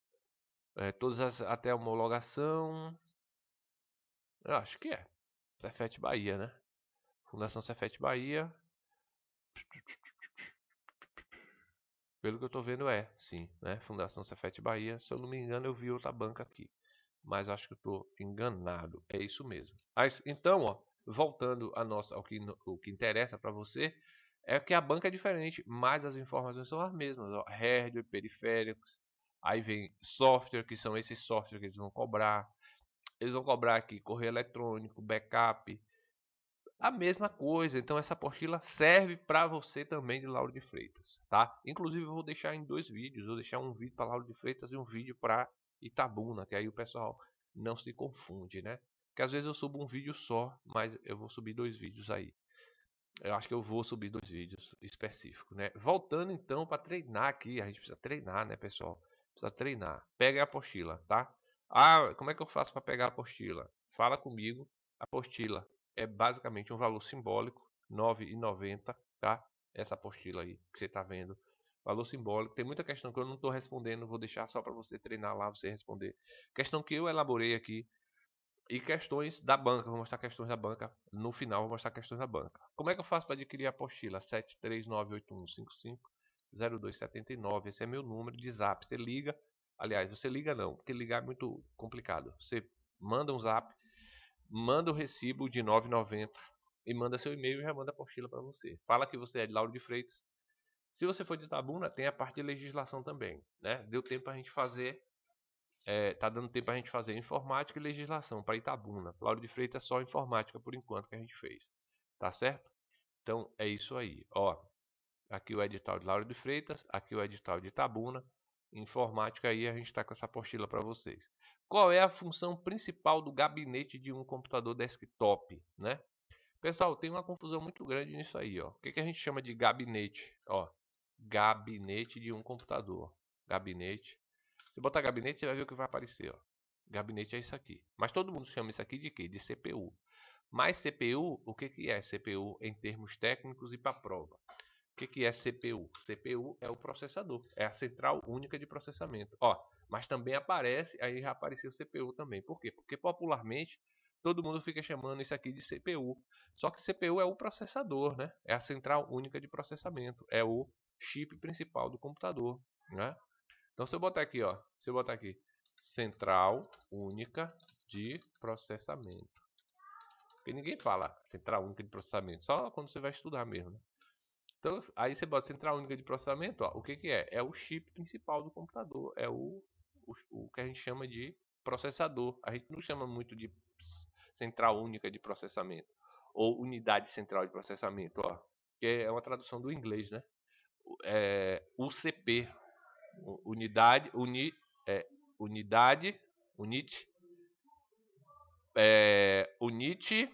Todas até a homologação. Eu acho que é. Cefet Bahia, né? Fundação Cefet Bahia. Pelo que eu tô vendo sim, né? Fundação Cefet Bahia. Se eu não me engano, eu vi outra banca aqui. Mas acho que eu tô enganado. É isso mesmo. Então, ó, voltando ao que interessa para você, é que a banca é diferente, mas as informações são as mesmas. Ó, hardware, periféricos, aí vem software, que são esses softwares que eles vão cobrar. Eles vão cobrar aqui correio eletrônico, backup, a mesma coisa. Então essa apostila serve para você também de Lauro de Freitas, tá? Inclusive eu vou deixar em 2 vídeos, vou deixar um vídeo para Lauro de Freitas e um vídeo para Itabuna, que aí o pessoal não se confunde, né? Porque às vezes eu subo um vídeo só, mas eu vou subir 2 vídeos aí. Eu acho que eu vou subir 2 vídeos específicos, né? Voltando então para treinar aqui, a gente precisa treinar, né, pessoal? Precisa treinar. Pega a apostila, tá? Ah, como é que eu faço para pegar a apostila? Fala comigo. Apostila é basicamente um valor simbólico, R$ 9,90, tá? Essa apostila aí que você está vendo. Valor simbólico. Tem muita questão que eu não estou respondendo, vou deixar só para você treinar lá, você responder. Questão que eu elaborei aqui e questões da banca. Vou mostrar questões da banca. No final, vou mostrar questões da banca. Como é que eu faço para adquirir a apostila? 73981550279. Esse é meu número de zap. Você liga. Aliás, você liga não, porque ligar é muito complicado. Você manda um zap, manda o recibo de R$ 9,90 e manda seu e-mail e já manda a apostila para você. Fala que você é de Lauro de Freitas. Se você for de Itabuna, tem a parte de legislação também, né? Deu tempo para a gente fazer. Tá dando tempo a gente fazer informática e legislação para Itabuna. Lauro de Freitas é só informática por enquanto que a gente fez. Tá certo? Então é isso aí. Ó, aqui o edital de Lauro de Freitas, aqui o edital de Itabuna. Informática aí a gente está com essa apostila para vocês. Qual é a função principal do gabinete de um computador desktop, né? Pessoal, tem uma confusão muito grande nisso aí, ó. O que a gente chama de gabinete? Ó, gabinete de um computador. Gabinete. Se botar gabinete, você vai ver o que vai aparecer, ó. Gabinete é isso aqui. Mas todo mundo chama isso aqui de quê? De CPU. Mas CPU, o que é CPU em termos técnicos e para a prova? O que é CPU? CPU é o processador, é a central única de processamento. Ó, mas também aparece, aí já apareceu CPU também. Por quê? Porque popularmente todo mundo fica chamando isso aqui de CPU. Só que CPU é o processador, né? É a central única de processamento, é o chip principal do computador, né? Então se eu botar aqui, ó, se eu botar aqui central única de processamento. Porque ninguém fala central única de processamento, só quando você vai estudar mesmo, né? Então, aí você bota central única de processamento, ó, o que é? É o chip principal do computador, é o que a gente chama de processador. A gente não chama muito de central única de processamento ou unidade central de processamento, ó, que é uma tradução do inglês, né? UCP, unidade, unidade, unit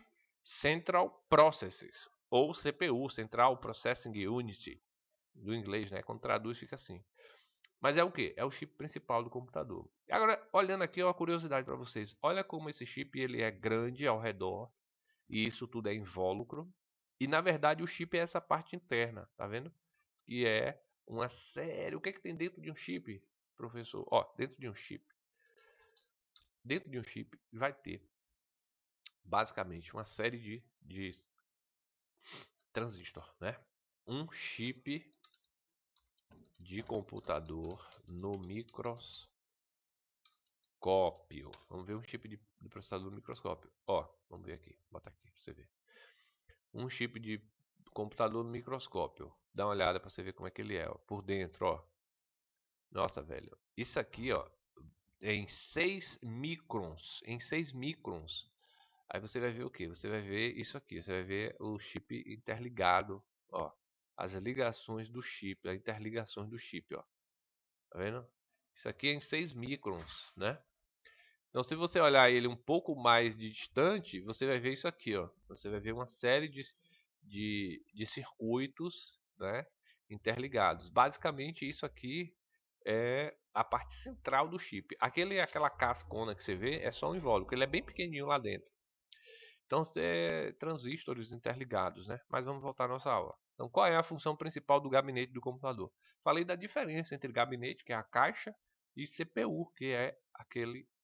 Central Processes, ou CPU, Central Processing Unit, do inglês, né? Quando traduz fica assim. Mas é o que? É o chip principal do computador. Agora, olhando aqui, uma curiosidade para vocês. Olha como esse chip ele é grande ao redor, e isso tudo é invólucro. E na verdade o chip é essa parte interna, tá vendo? Que é uma série. O que é que tem dentro de um chip, professor? Ó, dentro de um chip vai ter basicamente uma série de transistor, né? Um chip de computador no microscópio. Vamos ver um chip de processador no microscópio. Ó, vamos ver aqui. Bota aqui pra você ver. Um chip de computador no microscópio. Dá uma olhada pra você ver como é que ele é, ó. Por dentro, ó. Nossa, velho. Isso aqui, ó, é em 6 microns. Em 6 microns. Aí você vai ver o que? Você vai ver isso aqui. Você vai ver o chip interligado. Ó, as ligações do chip. As interligações do chip. Ó. Tá vendo? Isso aqui é em 6 microns. Né? Então, se você olhar ele um pouco mais distante, você vai ver isso aqui. Ó. Você vai ver uma série de circuitos, né, interligados. Basicamente, isso aqui é a parte central do chip. Aquela cascona que você vê é só um invólucro. Ele é bem pequenininho lá dentro. Então, é transistores interligados, né? Mas vamos voltar à nossa aula. Então, qual é a função principal do gabinete do computador? Falei da diferença entre gabinete, que é a caixa, e CPU, que é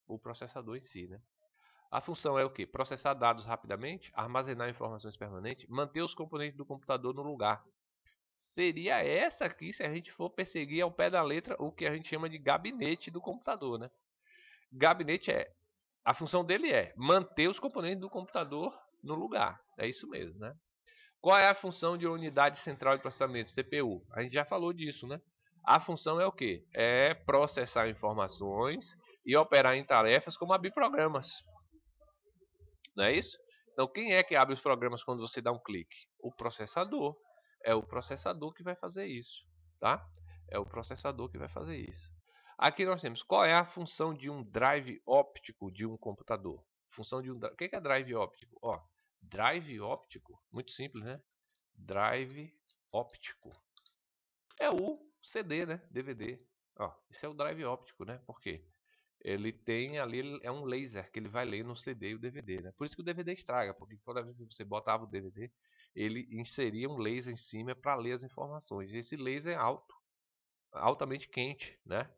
o processador em si, né? A função é o quê? Processar dados rapidamente, armazenar informações permanentes, manter os componentes do computador no lugar. Seria essa aqui, se a gente for perseguir ao pé da letra, o que a gente chama de gabinete do computador, né? Gabinete a função dele é manter os componentes do computador no lugar. É isso mesmo, né? Qual é a função de unidade central de processamento, CPU? A gente já falou disso, né? A função é o quê? É processar informações e operar em tarefas como abrir programas. Não é isso? Então, quem é que abre os programas quando você dá um clique? O processador. É o processador que vai fazer isso, tá? É o processador que vai fazer isso. Aqui nós temos qual é a função de um drive óptico de um computador. Função de o que é drive óptico? Ó, drive óptico, muito simples, né? Drive óptico é o CD, né? DVD. Ó, esse é o drive óptico, né? Por quê? Ele tem ali, é um laser que ele vai ler no CD e o DVD, né? Por isso que o DVD estraga, porque toda vez que você botava o DVD, ele inseria um laser em cima para ler as informações. E esse laser é altamente quente, né?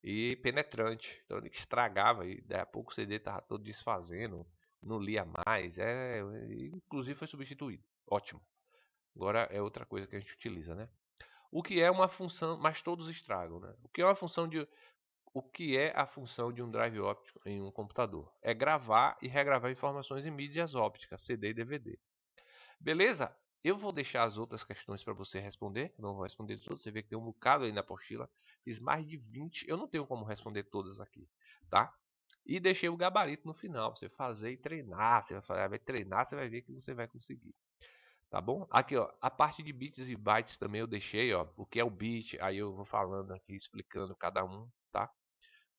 E penetrante. Então ele estragava e daí a pouco o CD estava todo desfazendo, não lia mais, inclusive foi substituído. Ótimo. Agora é outra coisa que a gente utiliza, né? O que é uma função, mas todos estragam, né? O que é a função de um drive óptico em um computador? É gravar e regravar informações em mídias ópticas, CD e DVD. Beleza? Eu vou deixar as outras questões para você responder. Não vou responder todas. Você vê que tem um bocado aí na apostila. Fiz mais de 20. Eu não tenho como responder todas aqui, tá? E deixei o gabarito no final para você fazer e treinar. Você vai treinar, você vai ver que você vai conseguir. Tá bom? Aqui, ó, a parte de bits e bytes também eu deixei, ó, o que é o bit, aí eu vou falando aqui, explicando cada um, tá?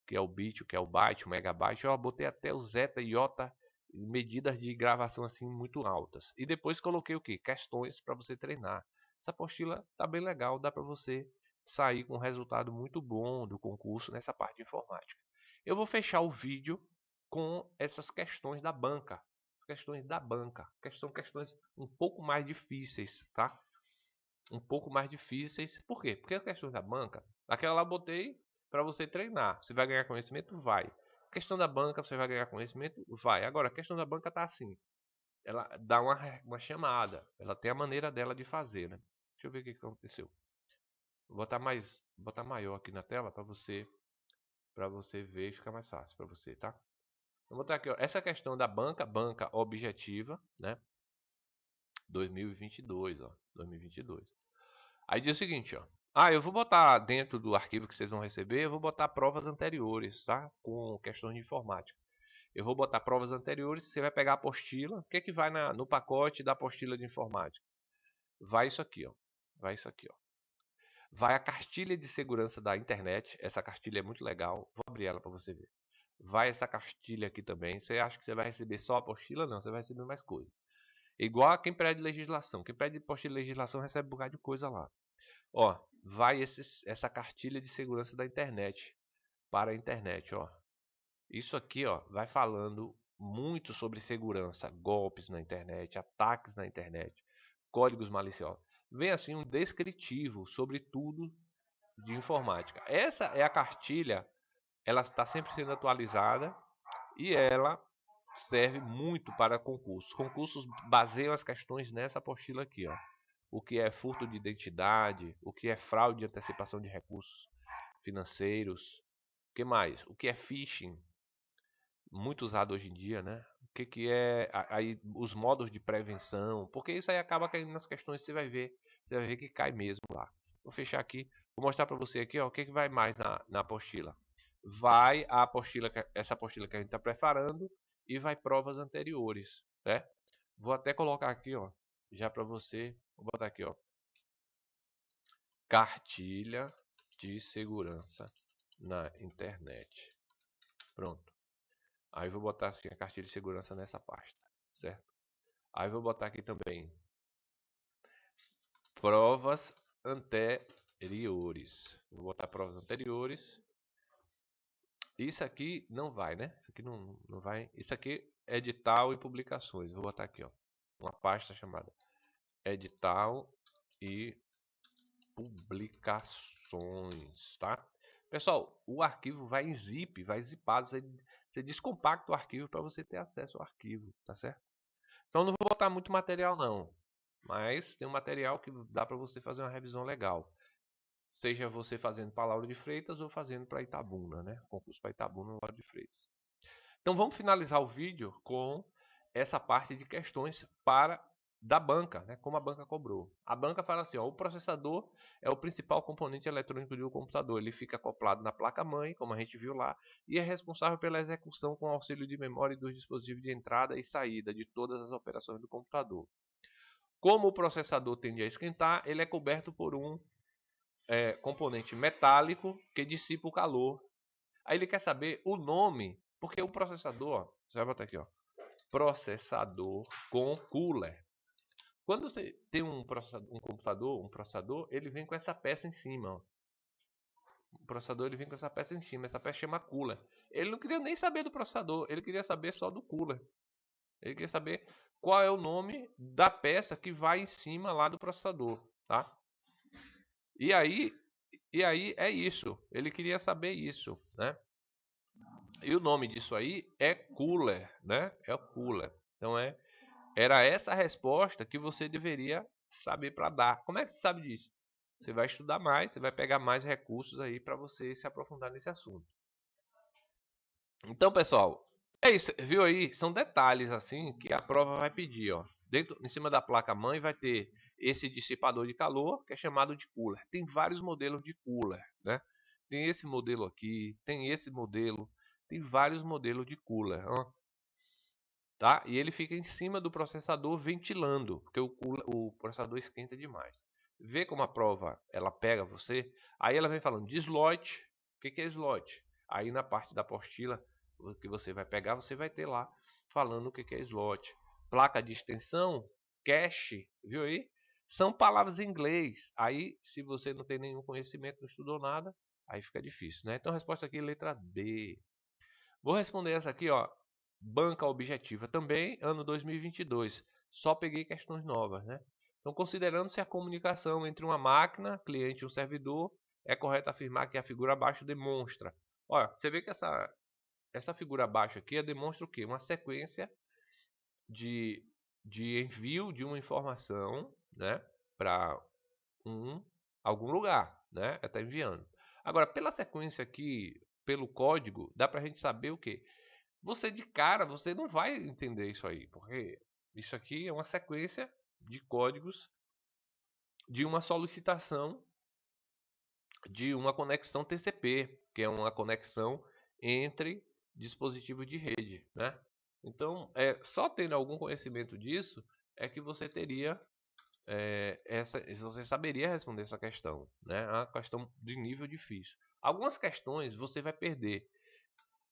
O que é o bit, o que é o byte, o megabyte, eu botei até o zeta e iota, medidas de gravação assim muito altas. E depois coloquei o que? Questões para você treinar. Essa apostila tá bem legal, dá para você sair com um resultado muito bom do concurso nessa parte de informática. Eu vou fechar o vídeo com essas questões da banca. Questões da banca. São questões um pouco mais difíceis, tá? Um pouco mais difíceis. Por quê? Porque as questões da banca, aquela lá eu botei para você treinar. Você vai ganhar conhecimento? Vai. A questão da banca, você vai ganhar conhecimento? Vai. Agora, a questão da banca tá assim. Ela dá uma chamada. Ela tem a maneira dela de fazer, né? Deixa eu ver o que aconteceu. Vou botar maior aqui na tela para você ver e ficar mais fácil para você, tá? Vou botar aqui, ó, essa questão da banca objetiva, né? 2022, ó, 2022. Aí diz o seguinte, ó. Eu vou botar dentro do arquivo que vocês vão receber, eu vou botar provas anteriores, tá? Com questões de informática. Eu vou botar provas anteriores, você vai pegar a apostila. O que é que vai no pacote da apostila de informática? Vai isso aqui, ó. Vai isso aqui, ó. Vai a cartilha de segurança da internet. Essa cartilha é muito legal. Vou abrir ela para você ver. Vai essa cartilha aqui também. Você acha que você vai receber só a apostila? Não, você vai receber mais coisa. Igual a quem pede legislação. Quem pede apostila de legislação recebe um bocado de coisa lá. Ó, vai essa cartilha de segurança da internet para a internet, ó. Isso aqui, ó, vai falando muito sobre segurança, golpes na internet, ataques na internet, códigos maliciosos. Vem assim um descritivo sobre tudo de informática. Essa é a cartilha, ela está sempre sendo atualizada e ela serve muito para concursos. Concursos baseiam as questões nessa apostila aqui, ó. O que é furto de identidade, o que é fraude de antecipação de recursos financeiros, o que mais? O que é phishing, muito usado hoje em dia, né? O que é aí os modos de prevenção, porque isso aí acaba caindo nas questões, você vai ver que cai mesmo lá. Vou fechar aqui, vou mostrar para você aqui, ó, o que vai mais na apostila. Vai a apostila, essa apostila que a gente está preparando e vai provas anteriores, né? Vou até colocar aqui, ó, já para você, vou botar aqui, ó, cartilha de segurança na internet. Pronto. Aí vou botar assim a cartilha de segurança nessa pasta, certo? Aí vou botar aqui também provas anteriores. Vou botar provas anteriores. Isso aqui não vai, né? Isso aqui não vai. Isso aqui é edital e publicações. Vou botar aqui, ó, uma pasta chamada edital e publicações, tá? Pessoal, o arquivo vai em zip, vai zipado. Você descompacta o arquivo para você ter acesso ao arquivo, tá certo? Então não vou botar muito material não, mas tem um material que dá para você fazer uma revisão legal. Seja você fazendo para Lauro de Freitas ou fazendo para Itabuna, né? Concurso para Itabuna ou Lauro de Freitas. Então vamos finalizar o vídeo com essa parte de questões da banca, né? Como a banca cobrou. A banca fala assim, ó, o processador é o principal componente eletrônico de um computador. Ele fica acoplado na placa-mãe, como a gente viu lá, e é responsável pela execução com auxílio de memória dos dispositivos de entrada e saída de todas as operações do computador. Como o processador tende a esquentar, ele é coberto por um componente metálico que dissipa o calor. Aí ele quer saber o nome, porque o processador, ó, você vai botar aqui, ó, processador com cooler. Quando você tem um processador, ele vem com essa peça em cima, ó. O processador ele vem com essa peça em cima, essa peça chama cooler. Ele não queria nem saber do processador, ele queria saber só do cooler. Ele queria saber qual é o nome da peça que vai em cima lá do processador, tá? E aí é isso. Ele queria saber isso, né? E o nome disso aí é cooler, né? É o cooler. Então era essa a resposta que você deveria saber para dar. Como é que você sabe disso? Você vai estudar mais, você vai pegar mais recursos aí para você se aprofundar nesse assunto. Então, pessoal, é isso. Viu aí? São detalhes assim que a prova vai pedir, ó. Em cima da placa-mãe vai ter esse dissipador de calor, que é chamado de cooler. Tem vários modelos de cooler, né? Tem esse modelo aqui, tem esse modelo, tem vários modelos de cooler, ó. Tá? E ele fica em cima do processador ventilando, porque o processador esquenta demais. Vê como a prova ela pega você, aí ela vem falando de slot. O que é slot? Aí na parte da apostila que você vai pegar, você vai ter lá falando o que é slot. Placa de extensão, cache, viu aí? São palavras em inglês. Aí, se você não tem nenhum conhecimento, não estudou nada, aí fica difícil, né? Então, a resposta aqui é letra D. Vou responder essa aqui, ó. Banca objetiva também, ano 2022. Só peguei questões novas, né? Então, considerando-se a comunicação entre uma máquina, cliente e um servidor, é correto afirmar que a figura abaixo demonstra. Olha, você vê que essa figura abaixo aqui demonstra o quê? Uma sequência de, de envio de uma informação, né, para algum lugar, né? Está enviando. Agora, pela sequência aqui, pelo código, dá para a gente saber o quê? Você de cara, você não vai entender isso aí, porque isso aqui é uma sequência de códigos de uma solicitação de uma conexão TCP, que é uma conexão entre dispositivos de rede, né? Então, só tendo algum conhecimento disso é que você teria você saberia responder essa questão, né? É uma questão de nível difícil. Algumas questões você vai perder.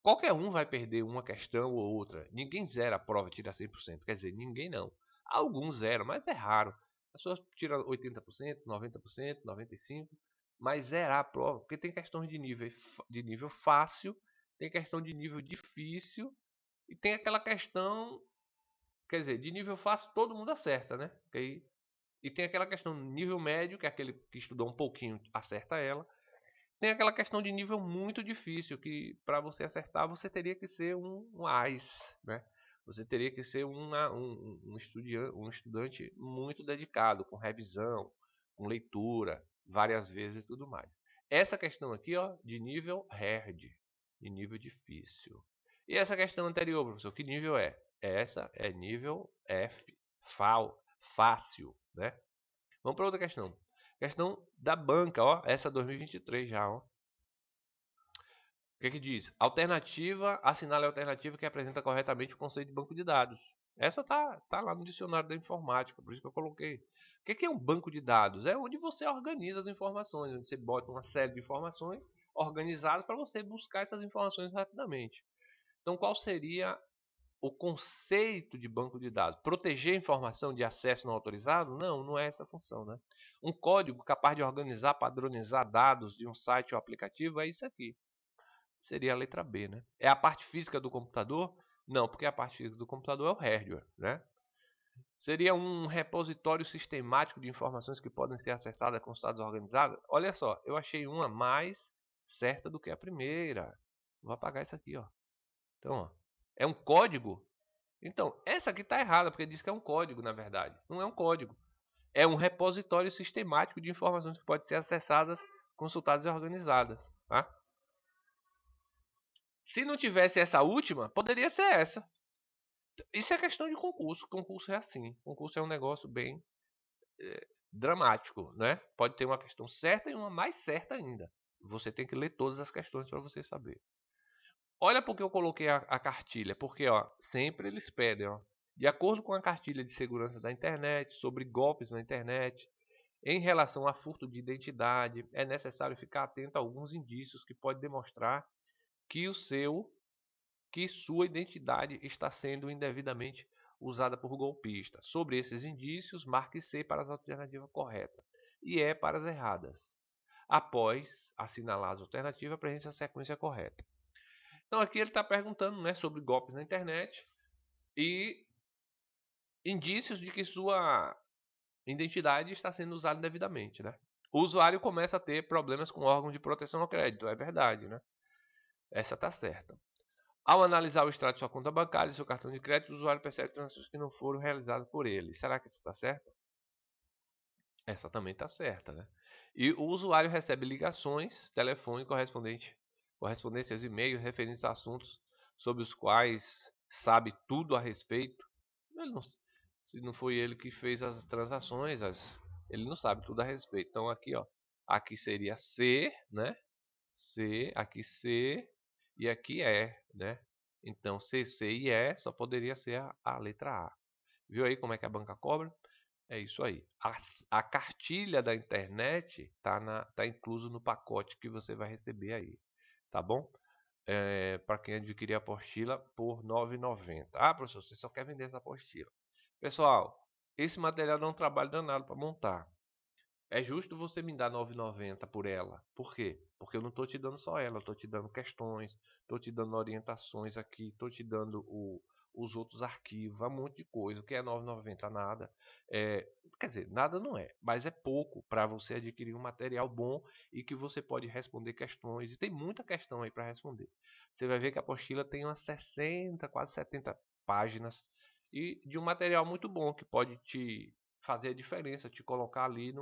Qualquer um vai perder uma questão ou outra. Ninguém zera a prova e tira 100%. Quer dizer, ninguém não. Alguns zeram, mas é raro. As pessoas tiram 80%, 90%, 95%, mas zerar a prova, porque tem questões de nível fácil, tem questão de nível difícil, e tem aquela questão, quer dizer, de nível fácil todo mundo acerta, né? E tem aquela questão de nível médio, que é aquele que estudou um pouquinho, acerta ela. Tem aquela questão de nível muito difícil, que para você acertar você teria que ser um AIS, né? Você teria que ser um estudante muito dedicado, com revisão, com leitura, várias vezes e tudo mais. Essa questão aqui, ó, de nível hard, de nível difícil. E essa questão anterior, professor, que nível é? Essa é nível F, fácil, né? Vamos para outra questão. Questão da banca, ó, essa 2023 já, ó. O que é que diz? Alternativa, assinale a alternativa que apresenta corretamente o conceito de banco de dados. Essa tá lá no dicionário da informática, por isso que eu coloquei. O que é um banco de dados? É onde você organiza as informações, onde você bota uma série de informações organizadas para você buscar essas informações rapidamente. Então, qual seria o conceito de banco de dados? Proteger a informação de acesso não autorizado? Não, não é essa a função, né? Um código capaz de organizar, padronizar dados de um site ou aplicativo é isso aqui. Seria a letra B, né? É a parte física do computador? Não, porque a parte física do computador é o hardware, né? Seria um repositório sistemático de informações que podem ser acessadas com os dados organizados? Olha só, eu achei uma mais certa do que a primeira. Vou apagar isso aqui, ó. Então, ó, é um código? Então, essa aqui está errada, porque diz que é um código, na verdade. Não é um código. É um repositório sistemático de informações que podem ser acessadas, consultadas e organizadas. Tá? Se não tivesse essa última, poderia ser essa. Isso é questão de concurso. Concurso é assim. Concurso é um negócio bem dramático, né? Pode ter uma questão certa e uma mais certa ainda. Você tem que ler todas as questões para você saber. Olha porque eu coloquei a cartilha. Porque ó, sempre eles pedem, ó, de acordo com a cartilha de segurança da internet, sobre golpes na internet, em relação a furto de identidade, é necessário ficar atento a alguns indícios que podem demonstrar que sua identidade está sendo indevidamente usada por golpistas. Sobre esses indícios, marque C para as alternativas corretas e E para as erradas. Após assinalar as alternativas, apresente a sequência correta. Então aqui ele está perguntando, né, sobre golpes na internet e indícios de que sua identidade está sendo usada indevidamente, né? O usuário começa a ter problemas com órgãos de proteção ao crédito, é verdade, né? Essa está certa. Ao analisar o extrato de sua conta bancária e seu cartão de crédito, o usuário percebe transações que não foram realizadas por ele. Será que essa está certa? Essa também está certa, né? E o usuário recebe ligações, telefone, correspondências, e-mails referentes a assuntos sobre os quais sabe tudo a respeito. Se não foi ele que fez as transações, ele não sabe tudo a respeito. Então aqui, ó, aqui seria C, né? C, aqui C e aqui E, né? Então C, C e E só poderia ser a letra A. Viu aí como é que a banca cobra? É isso aí. A cartilha da internet tá incluso no pacote que você vai receber aí, tá bom? Para quem adquirir a apostila por R$ 9,90. Ah, professor, você só quer vender essa apostila. Pessoal, esse material dá um trabalho danado para montar. É justo você me dar R$ 9,90 por ela. Por quê? Porque eu não estou te dando só ela, eu estou te dando questões, estou te dando orientações aqui, estou te dando os outros arquivos, um monte de coisa. O que é R$ 9,90? Nada. Quer dizer, nada não é, mas é pouco para você adquirir um material bom e que você pode responder questões. E tem muita questão aí para responder. Você vai ver que a apostila tem umas 60, quase 70 páginas e de um material muito bom que pode te fazer a diferença, te colocar ali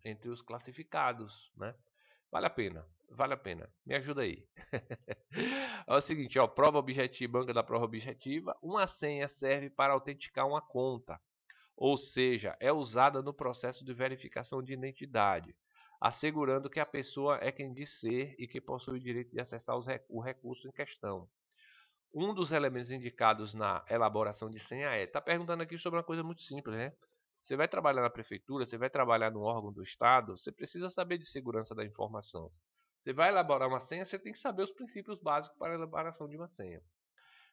entre os classificados, né? Vale a pena, vale a pena. Me ajuda aí. É o seguinte, ó, prova objetiva, banca da prova objetiva. Uma senha serve para autenticar uma conta, ou seja, é usada no processo de verificação de identidade, assegurando que a pessoa é quem diz ser e que possui o direito de acessar o recurso em questão. Um dos elementos indicados na elaboração de senha está perguntando aqui sobre uma coisa muito simples, né? Você vai trabalhar na prefeitura, você vai trabalhar no órgão do Estado, você precisa saber de segurança da informação. Você vai elaborar uma senha, você tem que saber os princípios básicos para a elaboração de uma senha.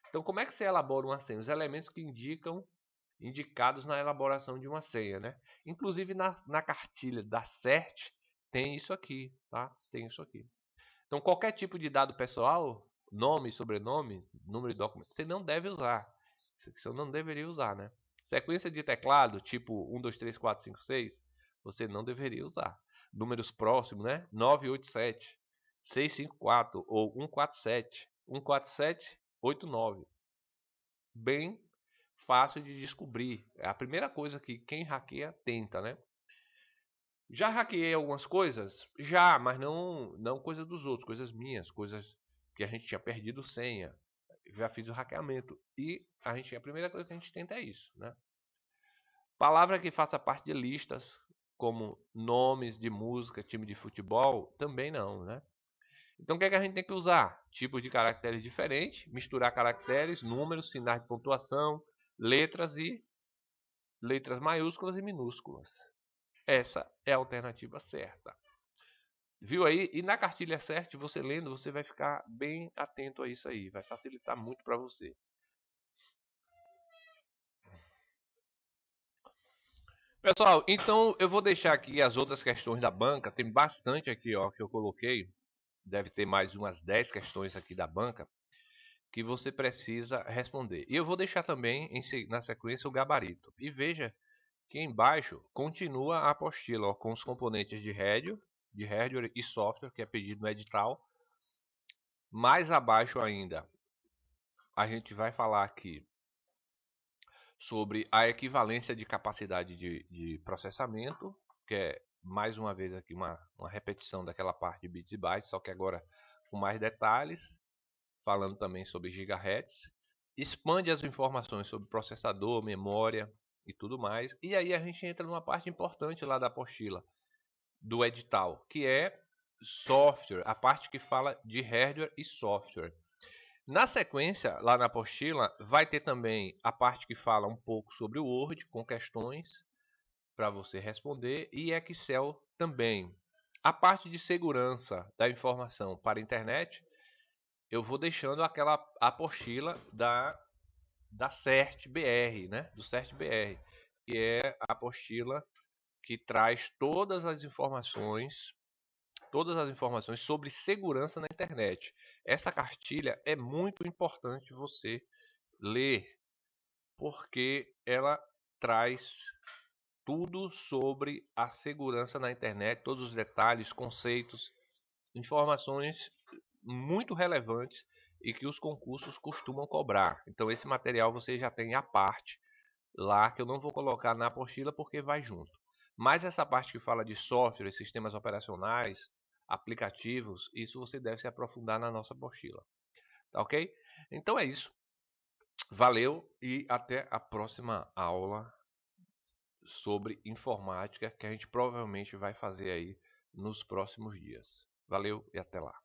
Então, como é que você elabora uma senha? Os elementos que indicam indicados na elaboração de uma senha, né? Inclusive na cartilha da CERT tem isso aqui, tá? Tem isso aqui. Então qualquer tipo de dado pessoal, nome, sobrenome, número de documento, você não deve usar. Isso aqui você não deveria usar, né? Sequência de teclado, tipo 1, 2, 3, 4, 5, 6, você não deveria usar. Números próximos, né? 987, 654 ou 147, 147, 89. Bem fácil de descobrir. É a primeira coisa que quem hackeia tenta, né? Já hackeei algumas coisas? Já, mas não coisa dos outros, coisas minhas, coisas que a gente tinha perdido senha. Já fiz o hackeamento. E a primeira coisa que a gente tenta é isso, né? Palavra que faça parte de listas, como nomes de música, time de futebol, também não, né? Então o que é que a gente tem que usar? Tipos de caracteres diferentes, misturar caracteres, números, sinais de pontuação, letras e letras maiúsculas e minúsculas. Essa é a alternativa certa. Viu aí? E na cartilha CERT, você lendo, você vai ficar bem atento a isso aí. Vai facilitar muito para você. Pessoal, então eu vou deixar aqui as outras questões da banca. Tem bastante aqui, ó, que eu coloquei. Deve ter mais umas 10 questões aqui da banca que você precisa responder. E eu vou deixar também na sequência o gabarito. E veja que embaixo continua a apostila, ó, com os componentes de hardware e software que é pedido no edital. Mais abaixo ainda, a gente vai falar aqui sobre a equivalência de capacidade de processamento, que é mais uma vez aqui uma repetição daquela parte de bits e bytes, só que agora com mais detalhes, falando também sobre gigahertz. Expande as informações sobre processador, memória e tudo mais. E aí a gente entra numa parte importante lá da apostila, do edital, que é software, a parte que fala de hardware e software. Na sequência, lá na apostila, vai ter também a parte que fala um pouco sobre o Word, com questões para você responder, e Excel também. A parte de segurança da informação para a internet, eu vou deixando aquela apostila da CERT-BR, né? Do CERT-BR, que é a apostila que traz todas as informações sobre segurança na internet. Essa cartilha é muito importante você ler, porque ela traz tudo sobre a segurança na internet, todos os detalhes, conceitos, informações muito relevantes e que os concursos costumam cobrar. Então esse material você já tem à parte lá, que eu não vou colocar na apostila porque vai junto. Mas essa parte que fala de software, sistemas operacionais, aplicativos, isso você deve se aprofundar na nossa apostila. Tá ok? Então é isso. Valeu e até a próxima aula sobre informática que a gente provavelmente vai fazer aí nos próximos dias. Valeu e até lá.